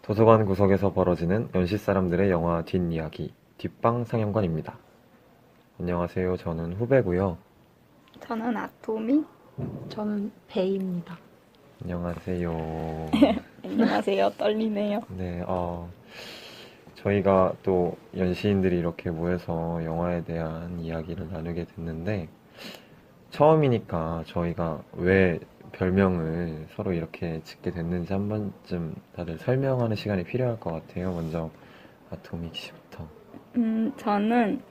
도서관 구석에서 벌어지는 연시 사람들의 영화 뒷이야기, 뒷방 상영관입니다. 안녕하세요. 저는 후배고요. 저는 아토미. 저는 배입니다. 안녕하세요. 안녕하세요. 떨리네요. 네, 저희가 또 연시인들이 이렇게 모여서 영화에 대한 이야기를 나누게 됐는데, 처음이니까 저희가 왜 별명을 서로 이렇게 짓게 됐는지 한 번쯤 다들 설명하는 시간이 필요할 것 같아요. 먼저 아토믹 씨부터. 저는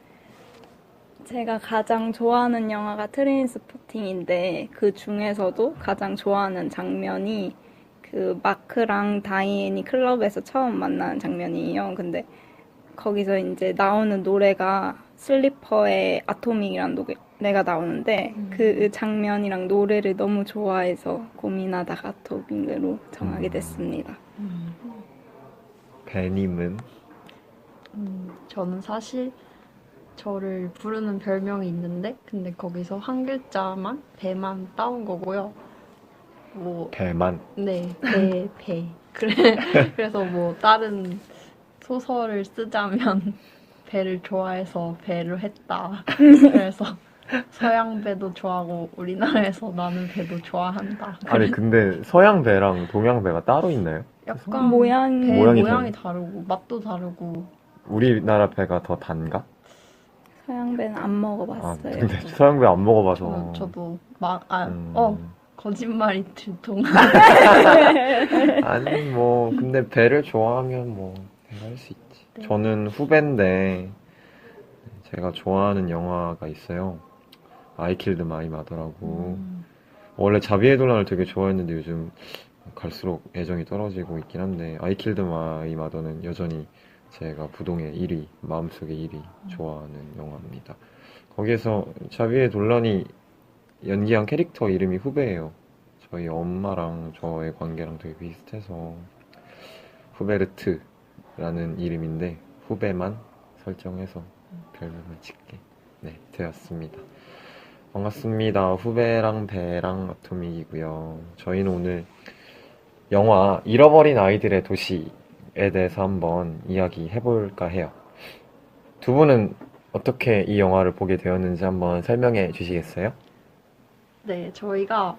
제가 가장 좋아하는 영화가 트레인스포팅인데 그 중에서도 가장 좋아하는 장면이 그 마크랑 다이앤이 클럽에서 처음 만나는 장면이에요. 근데 거기서 이제 나오는 노래가 슬리퍼의 아토믹이라는 노래가 나오는데 그 장면이랑 노래를 너무 좋아해서 고민하다가 아토믹으로 정하게 됐습니다. 배님은? 저는 사실 저를 부르는 별명이 있는데 근데 거기서 한 글자만 배만 따온 거고요. 뭐 배만. 네, 배. 그래서 뭐 다른 소설을 쓰자면 배를 좋아해서 배를 했다. 그래서 서양 배도 좋아하고 우리나라에서 나는 배도 좋아한다. 아니 근데 서양 배랑 동양 배가 따로 있나요? 약간 모양이 배 모양이 모양이 다르고 맛도 다르고 우리나라 배가 더 단가? 서양 배는 안 먹어봤어요. 근데 서양 배 안 먹어봐서. 저도 음. 거짓말이 들통. 아니 뭐 근데 배를 좋아하면 뭐 내가 할 수 있지. 네. 저는 후배인데 제가 좋아하는 영화가 있어요. I Killed My Mother라고. 원래 자비의 도란을 되게 좋아했는데 요즘 갈수록 애정이 떨어지고 있긴 한데 I Killed My Mother는 여전히 제가 부동의 1위, 마음속의 1위 좋아하는 영화입니다. 거기에서 자비의 돌란이 연기한 캐릭터 이름이 후배예요. 저희 엄마랑 저의 관계랑 되게 비슷해서 후베르트라는 이름인데 후배만 설정해서 별명을 짓게 되었습니다. 반갑습니다. 후배랑 배랑 아토믹이고요. 저희는 오늘 영화 잃어버린 아이들의 도시에 대해서 한번 이야기해볼까 해요. 두 분은 어떻게 이 영화를 보게 되었는지 한번 설명해 주시겠어요? 네, 저희가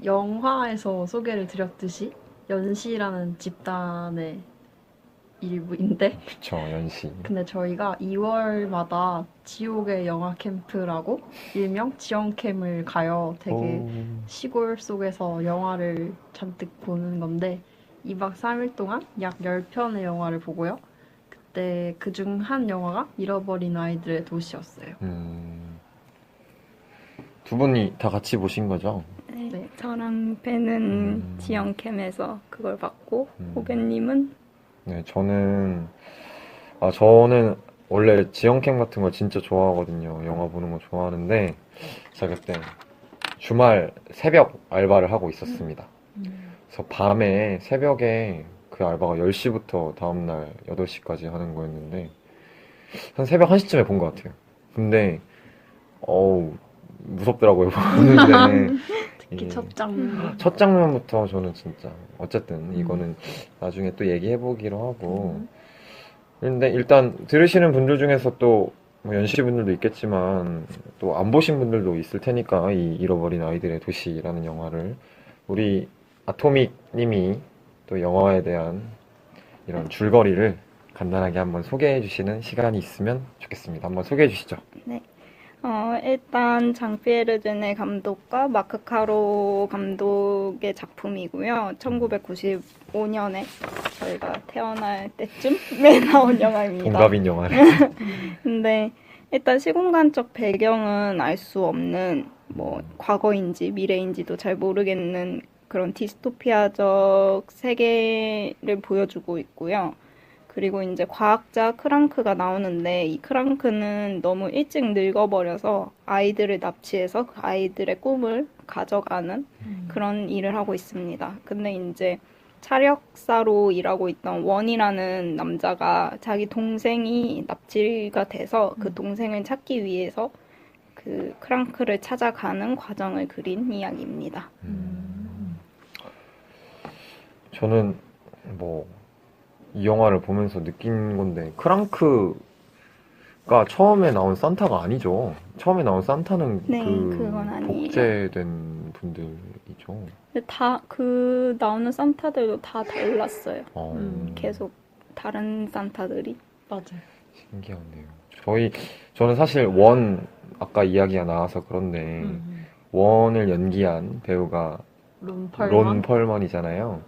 영화에서 소개를 드렸듯이 연시라는 집단의 일부인데 그쵸, 연시. 근데 저희가 2월마다 지옥의 영화 캠프라고 일명 지영캠을 가요. 되게 오, 시골 속에서 영화를 잔뜩 보는 건데 2박 3일 동안 약 10편의 영화를 보고요. 그때 그중 한 영화가 잃어버린 아이들의 도시였어요. 두 분이 다 같이 보신 거죠? 네, 저랑 배는 지영캠에서 그걸 봤고 후배님은 네, 저는 원래 지영캠 같은 거 진짜 좋아하거든요. 영화 보는 거 좋아하는데, 제가 그때 주말 새벽 알바를 하고 있었습니다. 그래서 밤에 새벽에 그 알바가 10시부터 다음날 8시까지 하는 거였는데, 한 새벽 1시쯤에 본 것 같아요. 근데, 무섭더라고요, 보는데. 특히 예. 첫 장면. 첫 장면부터 저는 진짜 어쨌든 이거는 나중에 또 얘기해보기로 하고 근데 일단 들으시는 분들 중에서 또뭐 연시 분들도 있겠지만 또 안 보신 분들도 있을 테니까 이 잃어버린 아이들의 도시라는 영화를 우리 아토믹 님이 또 영화에 대한 이런 줄거리를 간단하게 한번 소개해 주시는 시간이 있으면 좋겠습니다. 한번 소개해 주시죠. 일단 장피에르제네 감독과 마크 카로 감독의 작품이고요. 1995년에 저희가 태어날 때쯤에 나온 영화입니다. 동갑인 영화를. 근데 일단 시공간적 배경은 알 수 없는 뭐 과거인지 미래인지도 잘 모르겠는 그런 디스토피아적 세계를 보여주고 있고요. 그리고 이제 과학자 크랑크가 나오는데 이 크랑크는 너무 일찍 늙어버려서 아이들을 납치해서 그 아이들의 꿈을 가져가는 그런 일을 하고 있습니다. 근데 이제 차력사로 일하고 있던 원이라는 남자가 자기 동생이 납치가 돼서 그 동생을 찾기 위해서 그 크랑크를 찾아가는 과정을 그린 이야기입니다. 저는 뭐 이 영화를 보면서 느낀 건데 크랑크가 처음에 나온 산타가 아니죠. 처음에 나온 산타는 네, 그 그건 아니에요. 복제된 분들이죠. 근데 다 그 나오는 산타들도 다 달랐어요. 계속 다른 산타들이. 맞아요. 신기하네요. 저는 사실 아까 이야기가 나와서 그런데 원을 연기한 배우가 론 론 펄먼. 펄먼이잖아요.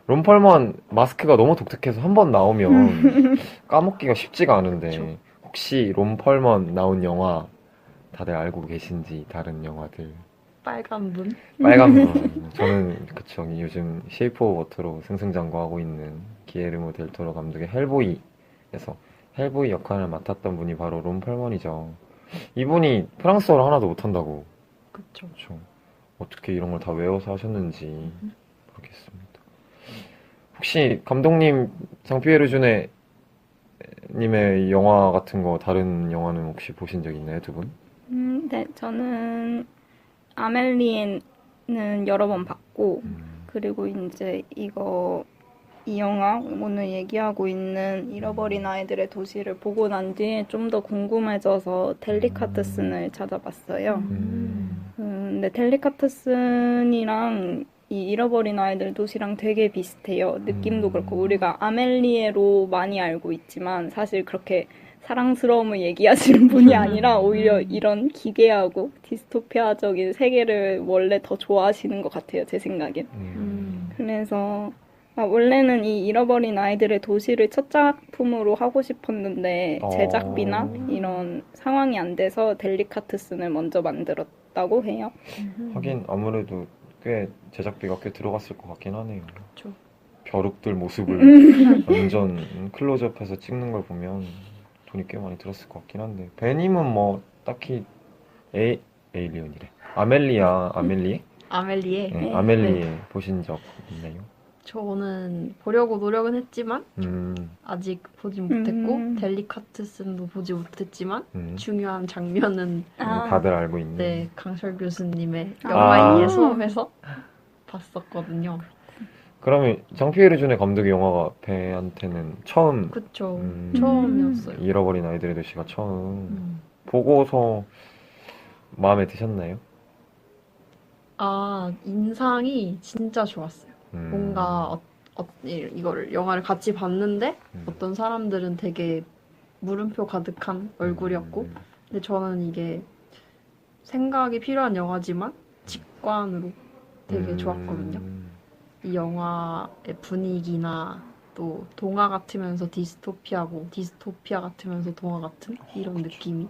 론 펄먼 마스크가 너무 독특해서 한 번 나오면 까먹기가 쉽지가 않은데 그쵸. 혹시 론 펄먼 나온 영화 다들 알고 계신지 다른 영화들 빨간 분. 빨간 분 저는 그쵸 요즘 쉐이프 오브 워터로 승승장구하고 있는 기에르모 델 토로 감독의 헬보이에서 헬보이 역할을 맡았던 분이 바로 론 펄먼이죠. 이분이 프랑스어를 하나도 못한다고. 그쵸. 그쵸. 어떻게 이런 걸 다 외워서 하셨는지 모르겠습니다. 혹시 감독님 장피에르 주네 님의 영화 같은 거 다른 영화는 혹시 보신 적 있나요, 두 분? 네, 저는 아멜리에는 여러 번 봤고, 그리고 이제 이 영화, 오늘 얘기하고 있는 잃어버린 아이들의 도시를 보고 난 뒤에 좀 더 궁금해져서 델리카테슨을 찾아봤어요. 근데 델리카테슨이랑 이 잃어버린 아이들 도시랑 되게 비슷해요. 느낌도 그렇고, 우리가 아멜리에로 많이 알고 있지만, 사실 그렇게 사랑스러움을 얘기하시는 분이 아니라 오히려 이런 기괴하고 디스토피아적인 세계를 원래 더 좋아하시는 것 같아요, 제 생각엔. 그래서 원래는 이 잃어버린 아이들의 도시를 첫 작품으로 하고 싶었는데 제작비나 이런 상황이 안 돼서 델리카테슨을 먼저 만들었다고 해요. 하긴 아무래도 꽤 제작비가 꽤 들어갔을 것 같긴 하네요. 그쵸. 벼룩들 모습을 완전 클로즈업해서 찍는 걸 보면 돈이 꽤 많이 들었을 것 같긴 한데 배님은 뭐 딱히 에일리언이래. 아멜리에? 아멜리에. 네, 네. 아멜리에 보신 적 있나요? 저는 보려고 노력은 했지만 아직 보진 못했고 델리카테슨도 보지 못했지만 중요한 장면은 다들 알고 있는. 네, 강철 교수님의 영화인의 수업에서 봤었거든요. 그러면 장피에르 주네 감독의 영화가 배한테는 처음 그쵸. 처음이었어요. 잃어버린 아이들의 도시가 처음 보고서 마음에 드셨나요? 아, 인상이 진짜 좋았어요. 뭔가 이거를 영화를 같이 봤는데 어떤 사람들은 되게 물음표 가득한 얼굴이었고 근데 저는 이게 생각이 필요한 영화지만 직관으로 되게 좋았거든요. 이 영화의 분위기나 또 동화 같으면서 디스토피아고 디스토피아 같으면서 동화 같은 이런 느낌이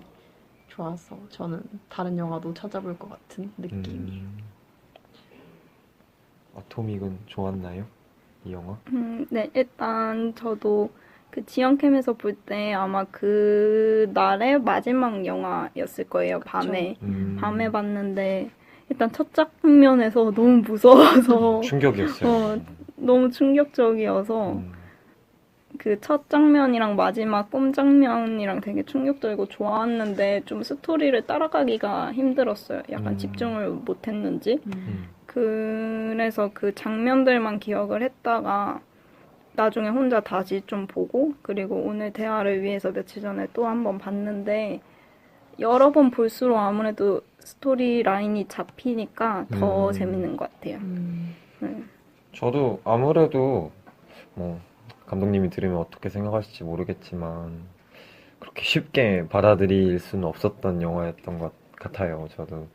좋아서 저는 다른 영화도 찾아볼 것 같은 느낌이에요. 아토믹은 좋았나요? 이 영화? 네, 일단 저도 그 지연캠에서 볼 때 아마 그 날의 마지막 영화였을 거예요. 밤에 봤는데 일단 첫 장면에서 너무 무서워서 충격이었어요. 너무 충격적이어서 그 첫 장면이랑 마지막 꿈 장면이랑 되게 충격적이고 좋았는데 좀 스토리를 따라가기가 힘들었어요. 약간 집중을 못했는지. 그래서 그 장면들만 기억을 했다가 나중에 혼자 다시 좀 보고 그리고 오늘 대화를 위해서 며칠 전에 또 한 번 봤는데 여러 번 볼수록 아무래도 스토리 라인이 잡히니까 더 재밌는 것 같아요. 저도 아무래도 뭐 감독님이 들으면 어떻게 생각하실지 모르겠지만 그렇게 쉽게 받아들일 수는 없었던 영화였던 것 같아요. 저도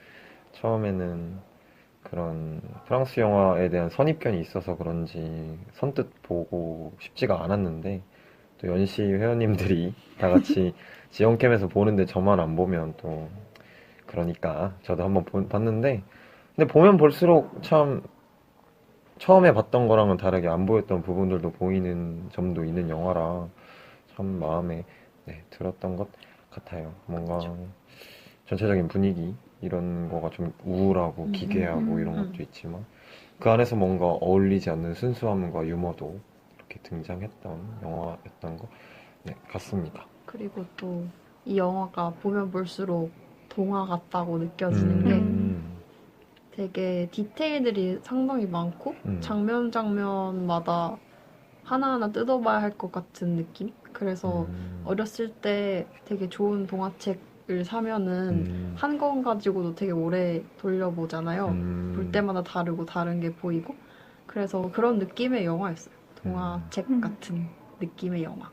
처음에는 그런 프랑스 영화에 대한 선입견이 있어서 그런지 선뜻 보고 싶지가 않았는데 또 연시 회원님들이 다 같이 지원캠에서 보는데 저만 안 보면 또 그러니까 저도 한번 봤는데 근데 보면 볼수록 참 처음에 봤던 거랑은 다르게 안 보였던 부분들도 보이는 점도 있는 영화라 참 마음에 들었던 것 같아요. 뭔가 전체적인 분위기 이런 거가 좀 우울하고 기괴하고 이런 것도 있지만 그 안에서 뭔가 어울리지 않는 순수함과 유머도 이렇게 등장했던 영화였던 것 같습니다. 그리고 또 이 영화가 보면 볼수록 동화 같다고 느껴지는 게 되게 디테일들이 상당히 많고 장면마다 하나하나 뜯어봐야 할 것 같은 느낌? 그래서 어렸을 때 되게 좋은 동화책을 사면은 한 권 가지고도 되게 오래 돌려보잖아요. 볼 때마다 다르고 다른 게 보이고. 그래서 그런 느낌의 영화였어요. 동화책 같은 느낌의 영화.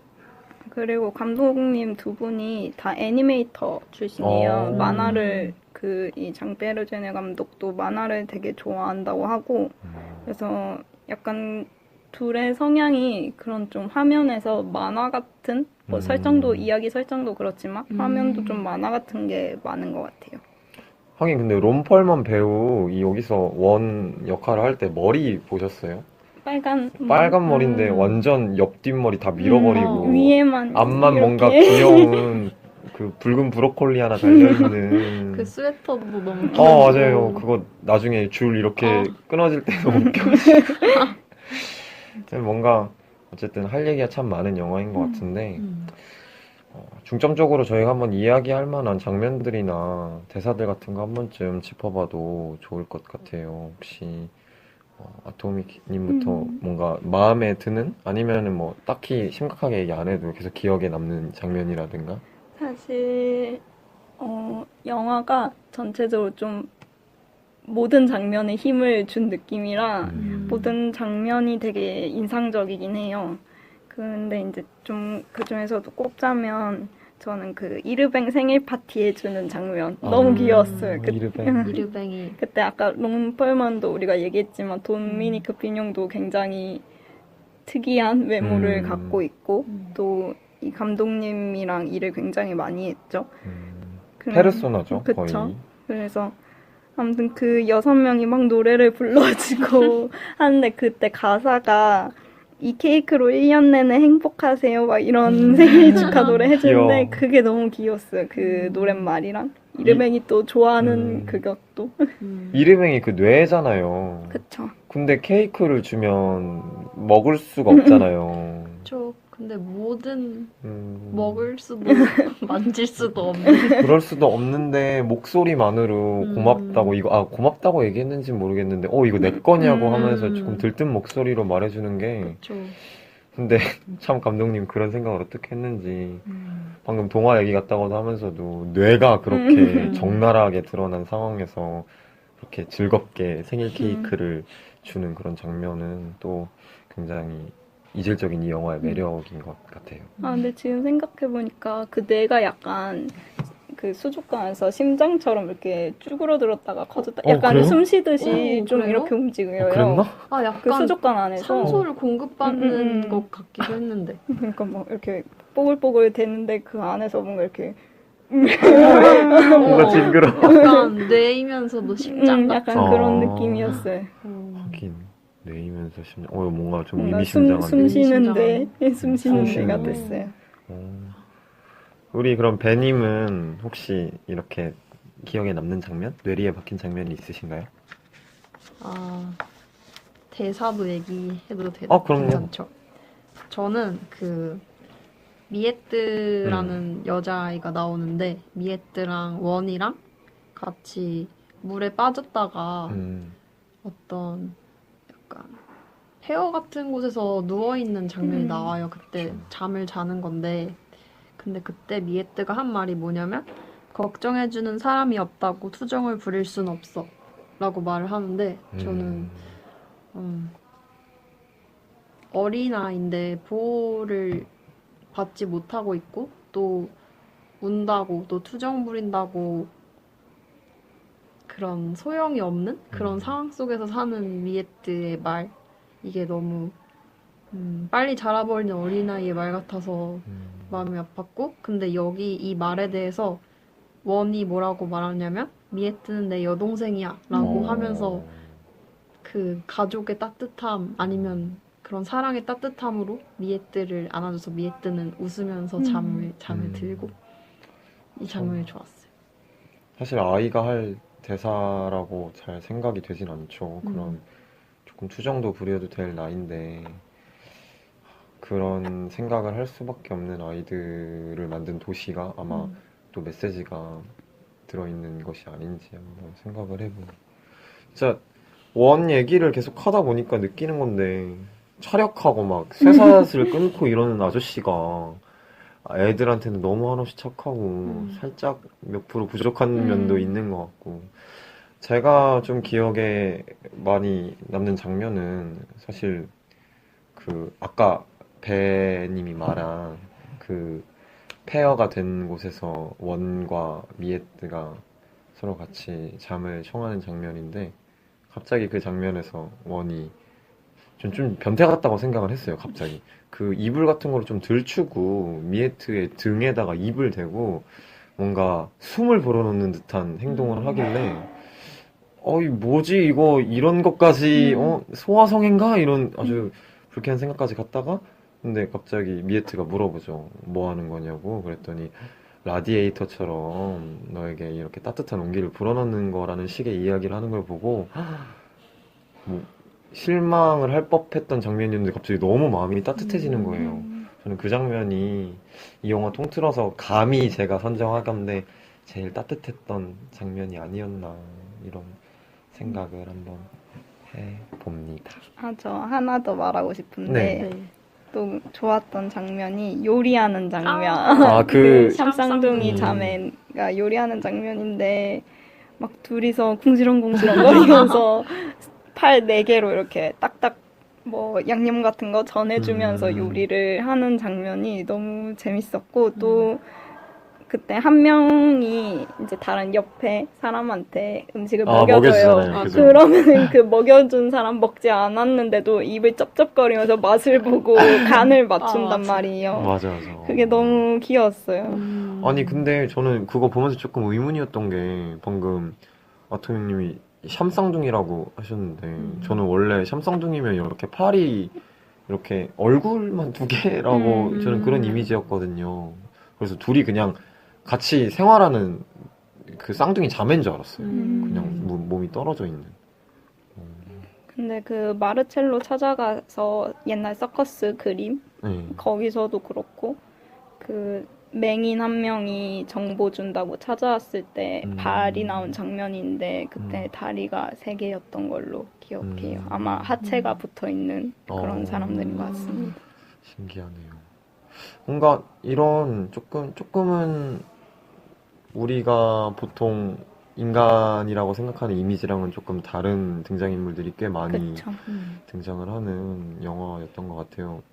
그리고 감독님 두 분이 다 애니메이터 출신이에요. 어. 만화를 이 장베르제네 감독도 만화를 되게 좋아한다고 하고 그래서 약간 둘의 성향이 그런 좀 화면에서 만화 같은 뭐 설정도 이야기 설정도 그렇지만 화면도 좀 만화 같은 게 많은 것 같아요. 하긴 근데 론 펄먼 배우 이 여기서 원 역할을 할 때 머리 보셨어요? 빨간 빨간 머리인데 완전 옆뒷머리 다 밀어버리고 위에만 앞만 이렇게. 뭔가 귀여운 그 붉은 브로콜리 하나 달려있는 그 스웨터도 너무 귀여워. 맞아요. 그거 나중에 줄 이렇게 끊어질 때 너무 웃겨. 뭔가 어쨌든 할 얘기가 참 많은 영화인 것 같은데 중점적으로 저희가 한번 이야기할 만한 장면들이나 대사들 같은 거 한 번쯤 짚어봐도 좋을 것 같아요. 혹시 아토미님부터 뭔가 마음에 드는 아니면은 뭐 딱히 심각하게 얘기 안 해도 계속 기억에 남는 장면이라든가. 사실 영화가 전체적으로 좀 모든 장면에 힘을 준 느낌이라 모든 장면이 되게 인상적이긴 해요. 근데 이제 좀 그중에서도 꼽자면 저는 그 이르뱅 생일 파티 해주는 장면 너무 귀여웠어요. 이르뱅. 이르뱅이. 그때 아까 론 펄먼도 우리가 얘기했지만 도미니크 피뇽도 굉장히 특이한 외모를 갖고 있고 또 이 감독님이랑 일을 굉장히 많이 했죠. 페르소나죠, 그쵸. 거의. 그래서 아무튼 그 6명이 막 노래를 불러주고 하는데 그때 가사가 이 케이크로 1년 내내 행복하세요 막 이런 생일 축하 노래 해주는데 귀여워. 그게 너무 귀여웠어요. 그 노랫말이랑 이르맹이 또 좋아하는 그것도. 이르뱅이 그 뇌잖아요. 그쵸. 근데 케이크를 주면 먹을 수가 없잖아요. 근데 뭐든 음, 먹을 수도 만질 수도 없는. 그럴 수도 없는데 목소리만으로 고맙다고 고맙다고 얘기했는지 모르겠는데 이거 내 거냐고 하면서 조금 들뜬 목소리로 말해주는 게 그쵸. 근데 참 감독님 그런 생각을 어떻게 했는지 방금 동화 얘기 같다고도 하면서도 뇌가 그렇게 적나라하게 드러난 상황에서 그렇게 즐겁게 생일 케이크를 주는 그런 장면은 또 굉장히 이질적인 이 영화의 매력인 것 같아요. 근데 지금 생각해보니까 그 뇌가 약간 그 수족관에서 심장처럼 이렇게 쭈그러들었다가 커졌다. 약간 그래요? 숨 쉬듯이 좀 그래요? 이렇게 움직여요. 그랬나? 약간 그 수족관 안에서. 산소를 공급받는 것 같기도 했는데. 그러니까 막 이렇게 뽀글뽀글 되는데 그 안에서 뭔가 이렇게 뭔가 징그러워. 약간 뇌이면서도 심장 같은. 약간 그런 느낌이었어요. 하긴 뇌이면서 심장 뭔가 좀 뭔가 의미심장한데. 숨 쉬는데 숨 쉬는 쉬는 데가 데. 됐어요. 우리 그럼 배님은 혹시 이렇게 기억에 남는 장면? 뇌리에 박힌 장면이 있으신가요? 대사도 얘기해도 되나요? 그럼요. 괜찮죠? 저는 그 미에뜨라는 여자아이가 나오는데 미에뜨랑 원이랑 같이 물에 빠졌다가 어떤 약간 폐허 같은 곳에서 누워있는 장면이 나와요. 그때 잠을 자는 건데 근데 그때 미에뜨가 한 말이 뭐냐면 걱정해주는 사람이 없다고 투정을 부릴 순 없어 라고 말을 하는데 저는 어린아이인데 보호를 받지 못하고 있고 또 운다고 또 투정 부린다고 그런 소용이 없는 그런 상황 속에서 사는 미에뜨의 말 이게 너무 빨리 자라버리는 어린아이의 말 같아서 마음이 아팠고 근데 여기 이 말에 대해서 원이 뭐라고 말하냐면 미에뜨는 내 여동생이야 라고 하면서 그 가족의 따뜻함 아니면 그런 사랑의 따뜻함으로 미에뜨를 안아줘서 미에뜨는 웃으면서 잠을 들고 이 장면이 좋았어요. 사실 아이가 할 대사라고 잘 생각이 되진 않죠. 그런 조금 투정도 부려도 될 나이인데 그런 생각을 할 수밖에 없는 아이들을 만든 도시가 아마 또 메시지가 들어있는 것이 아닌지 한번 생각을 해보고 진짜 원 얘기를 계속 하다 보니까 느끼는 건데 차력하고 막 쇠사슬을 끊고 이러는 아저씨가 애들한테는 너무 한없이 착하고 살짝 몇 프로 부족한 면도 있는 것 같고 제가 좀 기억에 많이 남는 장면은 사실 그 아까 배님이 말한 그 페어가 된 곳에서 원과 미에트가 서로 같이 잠을 청하는 장면인데 갑자기 그 장면에서 원이 좀 변태 같다고 생각을 했어요. 갑자기 그 이불 같은 거를 좀 들추고 미에트의 등에다가 입을 대고 뭔가 숨을 불어넣는 듯한 행동을 하길래 이 뭐지 이거 이런 것까지 소화성애인가 이런 아주 불쾌한 생각까지 갔다가 근데 갑자기 미에트가 물어보죠. 뭐 하는 거냐고 그랬더니 라디에이터처럼 너에게 이렇게 따뜻한 온기를 불어넣는 거라는 식의 이야기를 하는 걸 보고 뭐 실망을 할 법했던 장면이었는데 갑자기 너무 마음이 따뜻해지는 거예요. 저는 그 장면이 이 영화 통틀어서 감히 제가 선정하건데 제일 따뜻했던 장면이 아니었나 이런 생각을 한번 해봅니다. 저 하나 더 말하고 싶은데 네. 또 좋았던 장면이 요리하는 장면. 그 샴쌍둥이 자매가 요리하는 장면인데 막 둘이서 궁시렁궁시렁거리면서 팔 4개로 이렇게 딱딱 뭐 양념 같은 거 전해주면서 요리를 하는 장면이 너무 재밌었고 또 그때 한 명이 이제 다른 옆에 사람한테 음식을 먹여줘요. 먹여주잖아요. 그죠? 그러면 그 먹여준 사람 먹지 않았는데도 입을 쩝쩝거리면서 맛을 보고 간을 맞춘단 맞아. 말이에요. 맞아. 그게 너무 귀여웠어요. 아니 근데 저는 그거 보면서 조금 의문이었던 게 방금 아토형님이 샴쌍둥이라고 하셨는데 저는 원래 샴쌍둥이면 이렇게 팔이 이렇게 얼굴만 2개라고 저는 그런 이미지였거든요. 그래서 둘이 그냥 같이 생활하는 그 쌍둥이 자매인 줄 알았어요. 그냥 몸이 떨어져 있는. 근데 그 마르첼로 찾아가서 옛날 서커스 그림 네. 거기서도 그렇고 그 맹인 한 명이 정보 준다고 찾아왔을 때 발이 나온 장면인데 그때 다리가 3개였던 걸로 기억해요. 아마 하체가 붙어 있는 그런 사람들인 것 같습니다. 신기하네요. 뭔가 이런 조금은 우리가 보통 인간이라고 생각하는 이미지랑은 조금 다른 등장인물들이 꽤 많이 그쵸. 등장을 하는 영화였던 것 같아요.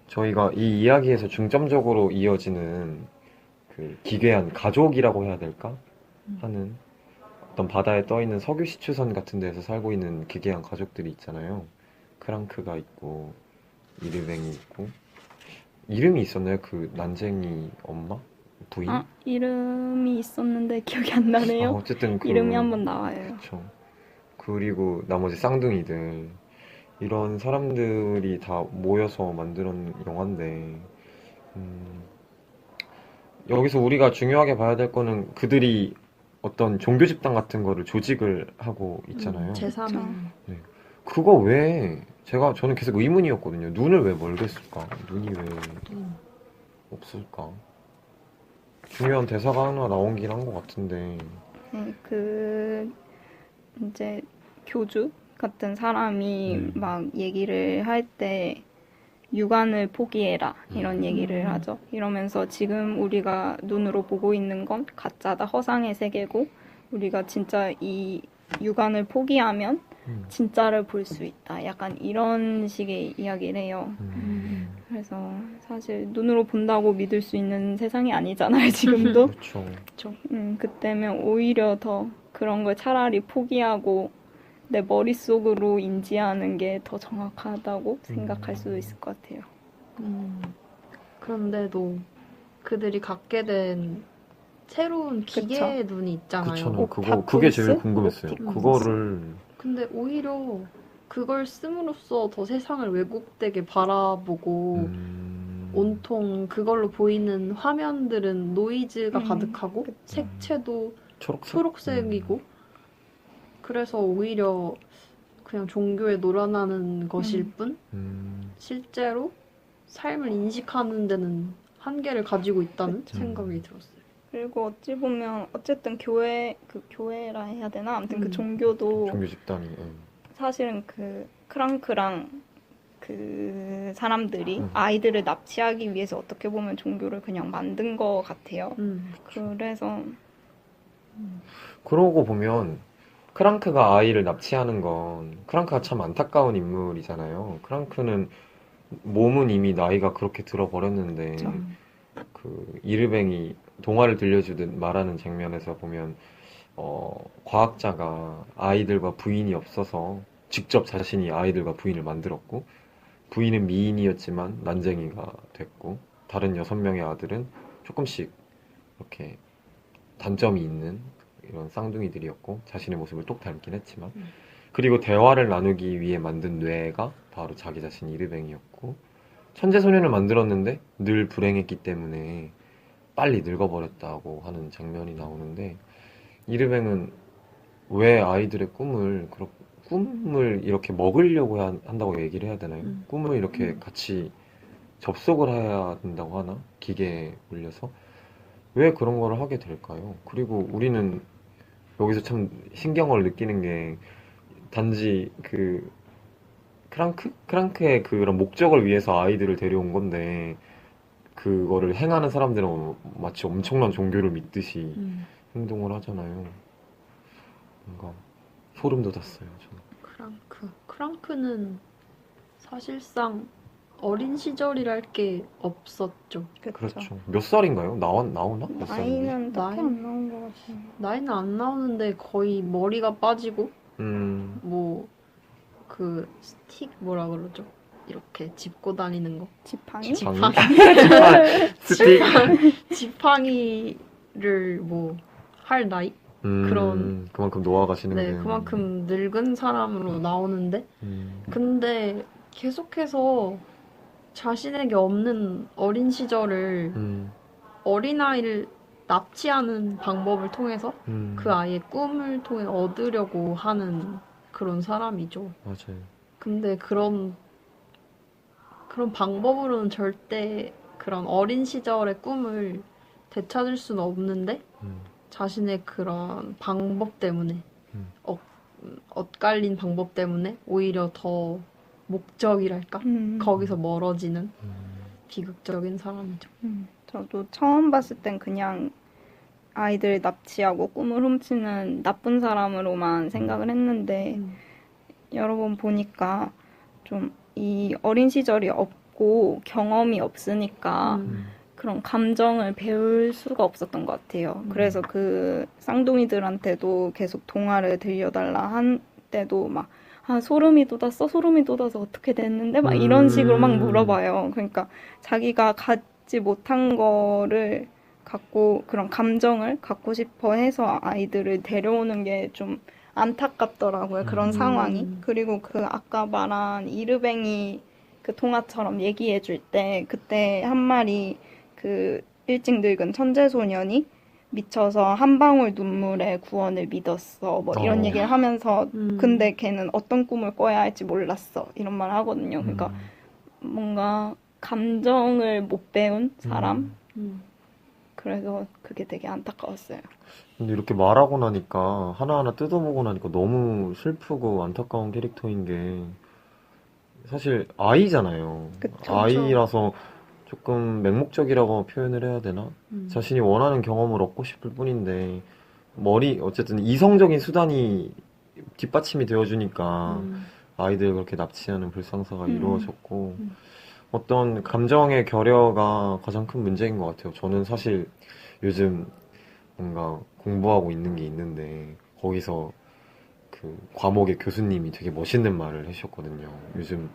저희가 이 이야기에서 중점적으로 이어지는 그 기괴한 가족이라고 해야 될까? 하는 어떤 바다에 떠 있는 석유 시추선 같은 데서 살고 있는 기괴한 가족들이 있잖아요. 크랑크가 있고 이르뱅이 있고 이름이 있었나요? 그 난쟁이 엄마? 부인? 이름이 있었는데 기억이 안 나네요. 어쨌든 이름이 한번 나와요. 그쵸. 그리고 나머지 쌍둥이들 이런 사람들이 다 모여서 만드는 영화인데 여기서 우리가 중요하게 봐야 될 거는 그들이 어떤 종교 집단 같은 거를 조직을 하고 있잖아요. 제3의 그거 왜 저는 계속 의문이었거든요. 눈을 왜 멀게 쓸까? 눈이 왜 없을까? 중요한 대사가 하나 나오긴 한 것 같은데. 그 이제 교주 같은 사람이 막 얘기를 할 때 육안을 포기해라 이런 얘기를 하죠. 이러면서 지금 우리가 눈으로 보고 있는 건 가짜다, 허상의 세계고 우리가 진짜 이 육안을 포기하면 진짜를 볼 수 있다. 약간 이런 식의 이야기를 해요. 그래서 사실 눈으로 본다고 믿을 수 있는 세상이 아니잖아요, 지금도. 그렇죠. 그때면 오히려 더 그런 걸 차라리 포기하고 내 머릿속으로 인지하는 게 더 정확하다고 생각할 수도 있을 것 같아요. 그런데도 그들이 갖게 된 새로운 기계의 눈이 있잖아요. 그게 제일 궁금했어요. 그거를 근데 오히려 그걸 씀으로써 더 세상을 왜곡되게 바라보고 온통 그걸로 보이는 화면들은 노이즈가 가득하고 색채도 초록색이고 그래서 오히려 그냥 종교에 놀아나는 것일 뿐 실제로 삶을 인식하는 데는 한계를 가지고 있다는 생각이 들었어요. 그리고 어찌 보면 어쨌든 교회라 해야 되나? 아무튼 그 종교도 종교 집단이 사실은 그 크랑크랑 그 사람들이 음. 아이들을 납치하기 위해서 어떻게 보면 종교를 그냥 만든 것 같아요. 그래서 그러고 보면 크랑크가 아이를 납치하는 건 크랑크가 참 안타까운 인물이잖아요. 크랑크는 몸은 이미 나이가 그렇게 들어버렸는데 그쵸. 그 이르뱅이 동화를 들려주듯 말하는 장면에서 보면 과학자가 아이들과 부인이 없어서 직접 자신이 아이들과 부인을 만들었고 부인은 미인이었지만 난쟁이가 됐고 다른 6명의 아들은 조금씩 이렇게 단점이 있는 이런 쌍둥이들이었고 자신의 모습을 똑 닮긴 했지만 그리고 대화를 나누기 위해 만든 뇌가 바로 자기 자신 이르뱅이었고 천재소년을 만들었는데 늘 불행했기 때문에 빨리 늙어버렸다고 하는 장면이 나오는데 이르뱅은 왜 아이들의 꿈을 이렇게 먹으려고 한다고 얘기를 해야 되나요? 꿈을 이렇게 같이 접속을 해야 된다고 하나? 기계에 올려서 왜 그런 걸 하게 될까요? 그리고 우리는 여기서 참 신경을 느끼는 게 단지 그 크랑크의 그런 목적을 위해서 아이들을 데려온 건데 그거를 행하는 사람들은 마치 엄청난 종교를 믿듯이 행동을 하잖아요. 뭔가 소름 돋았어요, 저는. 크랑크는 사실상 어린 시절이랄 게 없었죠. 그렇죠. 몇 살인가요? 나오나? 몇 살인지? 나이는 딱히 나이? 안 나온 것 같아요. 나이는 안 나오는데 거의 머리가 빠지고 음, 뭐 그 스틱 뭐라 그러죠? 이렇게 짚고 다니는 거. 지팡이? 장이? 스틱? 지팡이를 뭐 할 나이? 그만큼 노화가시는데. 네, 그만큼 늙은 사람으로 나오는데 근데 계속해서 자신에게 없는 어린 시절을 어린아이를 납치하는 방법을 통해서 그 아이의 꿈을 통해 얻으려고 하는 그런 사람이죠. 맞아요. 근데 그런 방법으로는 절대 그런 어린 시절의 꿈을 되찾을 수는 없는데 자신의 그런 방법 때문에 엇갈린 방법 때문에 오히려 더 목적이랄까? 거기서 멀어지는 비극적인 사람이죠. 저도 처음 봤을 땐 그냥 아이들 납치하고 꿈을 훔치는 나쁜 사람으로만 생각을 했는데 여러 번 보니까 좀 이 어린 시절이 없고 경험이 없으니까 그런 감정을 배울 수가 없었던 것 같아요. 그래서 그 쌍둥이들한테도 계속 동화를 들려달라 한 때도 막 소름이 돋았어? 소름이 돋아서 어떻게 됐는데? 막 이런 식으로 막 물어봐요. 그러니까 자기가 갖지 못한 거를 갖고 그런 감정을 갖고 싶어 해서 아이들을 데려오는 게 좀 안타깝더라고요. 그런 상황이. 그리고 그 아까 말한 이르뱅이 그 동화처럼 얘기해 줄 때 그때 한 말이 그 일찍 늙은 천재소년이 미쳐서 한 방울 눈물의 구원을 믿었어. 뭐 이런 얘기를 하면서 근데 걔는 어떤 꿈을 꿔야 할지 몰랐어. 이런 말 하거든요. 그러니까 뭔가 감정을 못 배운 사람? 그래서 그게 되게 안타까웠어요. 근데 이렇게 말하고 나니까 하나하나 뜯어보고 나니까 너무 슬프고 안타까운 캐릭터인 게 사실 아이잖아요. 그쵸. 아이라서 조금 맹목적이라고 표현을 해야 되나? 자신이 원하는 경험을 얻고 싶을 뿐인데 어쨌든 이성적인 수단이 뒷받침이 되어주니까 아이들 그렇게 납치하는 불상사가 이루어졌고 어떤 감정의 결여가 가장 큰 문제인 것 같아요. 저는 사실 요즘 뭔가 공부하고 있는 게 있는데 거기서 그 과목의 교수님이 되게 멋있는 말을 해주셨거든요. 요즘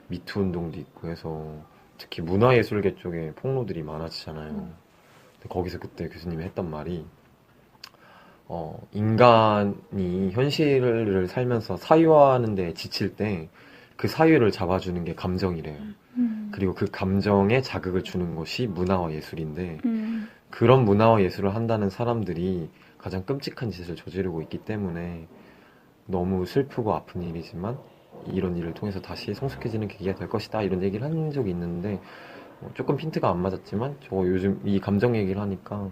미투 운동도 있고 해서 특히 문화예술계 쪽에 폭로들이 많아지잖아요. 근데 거기서 그때 교수님이 했던 말이 인간이 현실을 살면서 사유하는 데 지칠 때 그 사유를 잡아주는 게 감정이래요. 그리고 그 감정에 자극을 주는 것이 문화와 예술인데 그런 문화와 예술을 한다는 사람들이 가장 끔찍한 짓을 저지르고 있기 때문에 너무 슬프고 아픈 일이지만 이런 일을 통해서 다시 성숙해지는 계기가 될 것이다 이런 얘기를 한 적이 있는데 조금 핀트가 안 맞았지만 저 요즘 이 감정 얘기를 하니까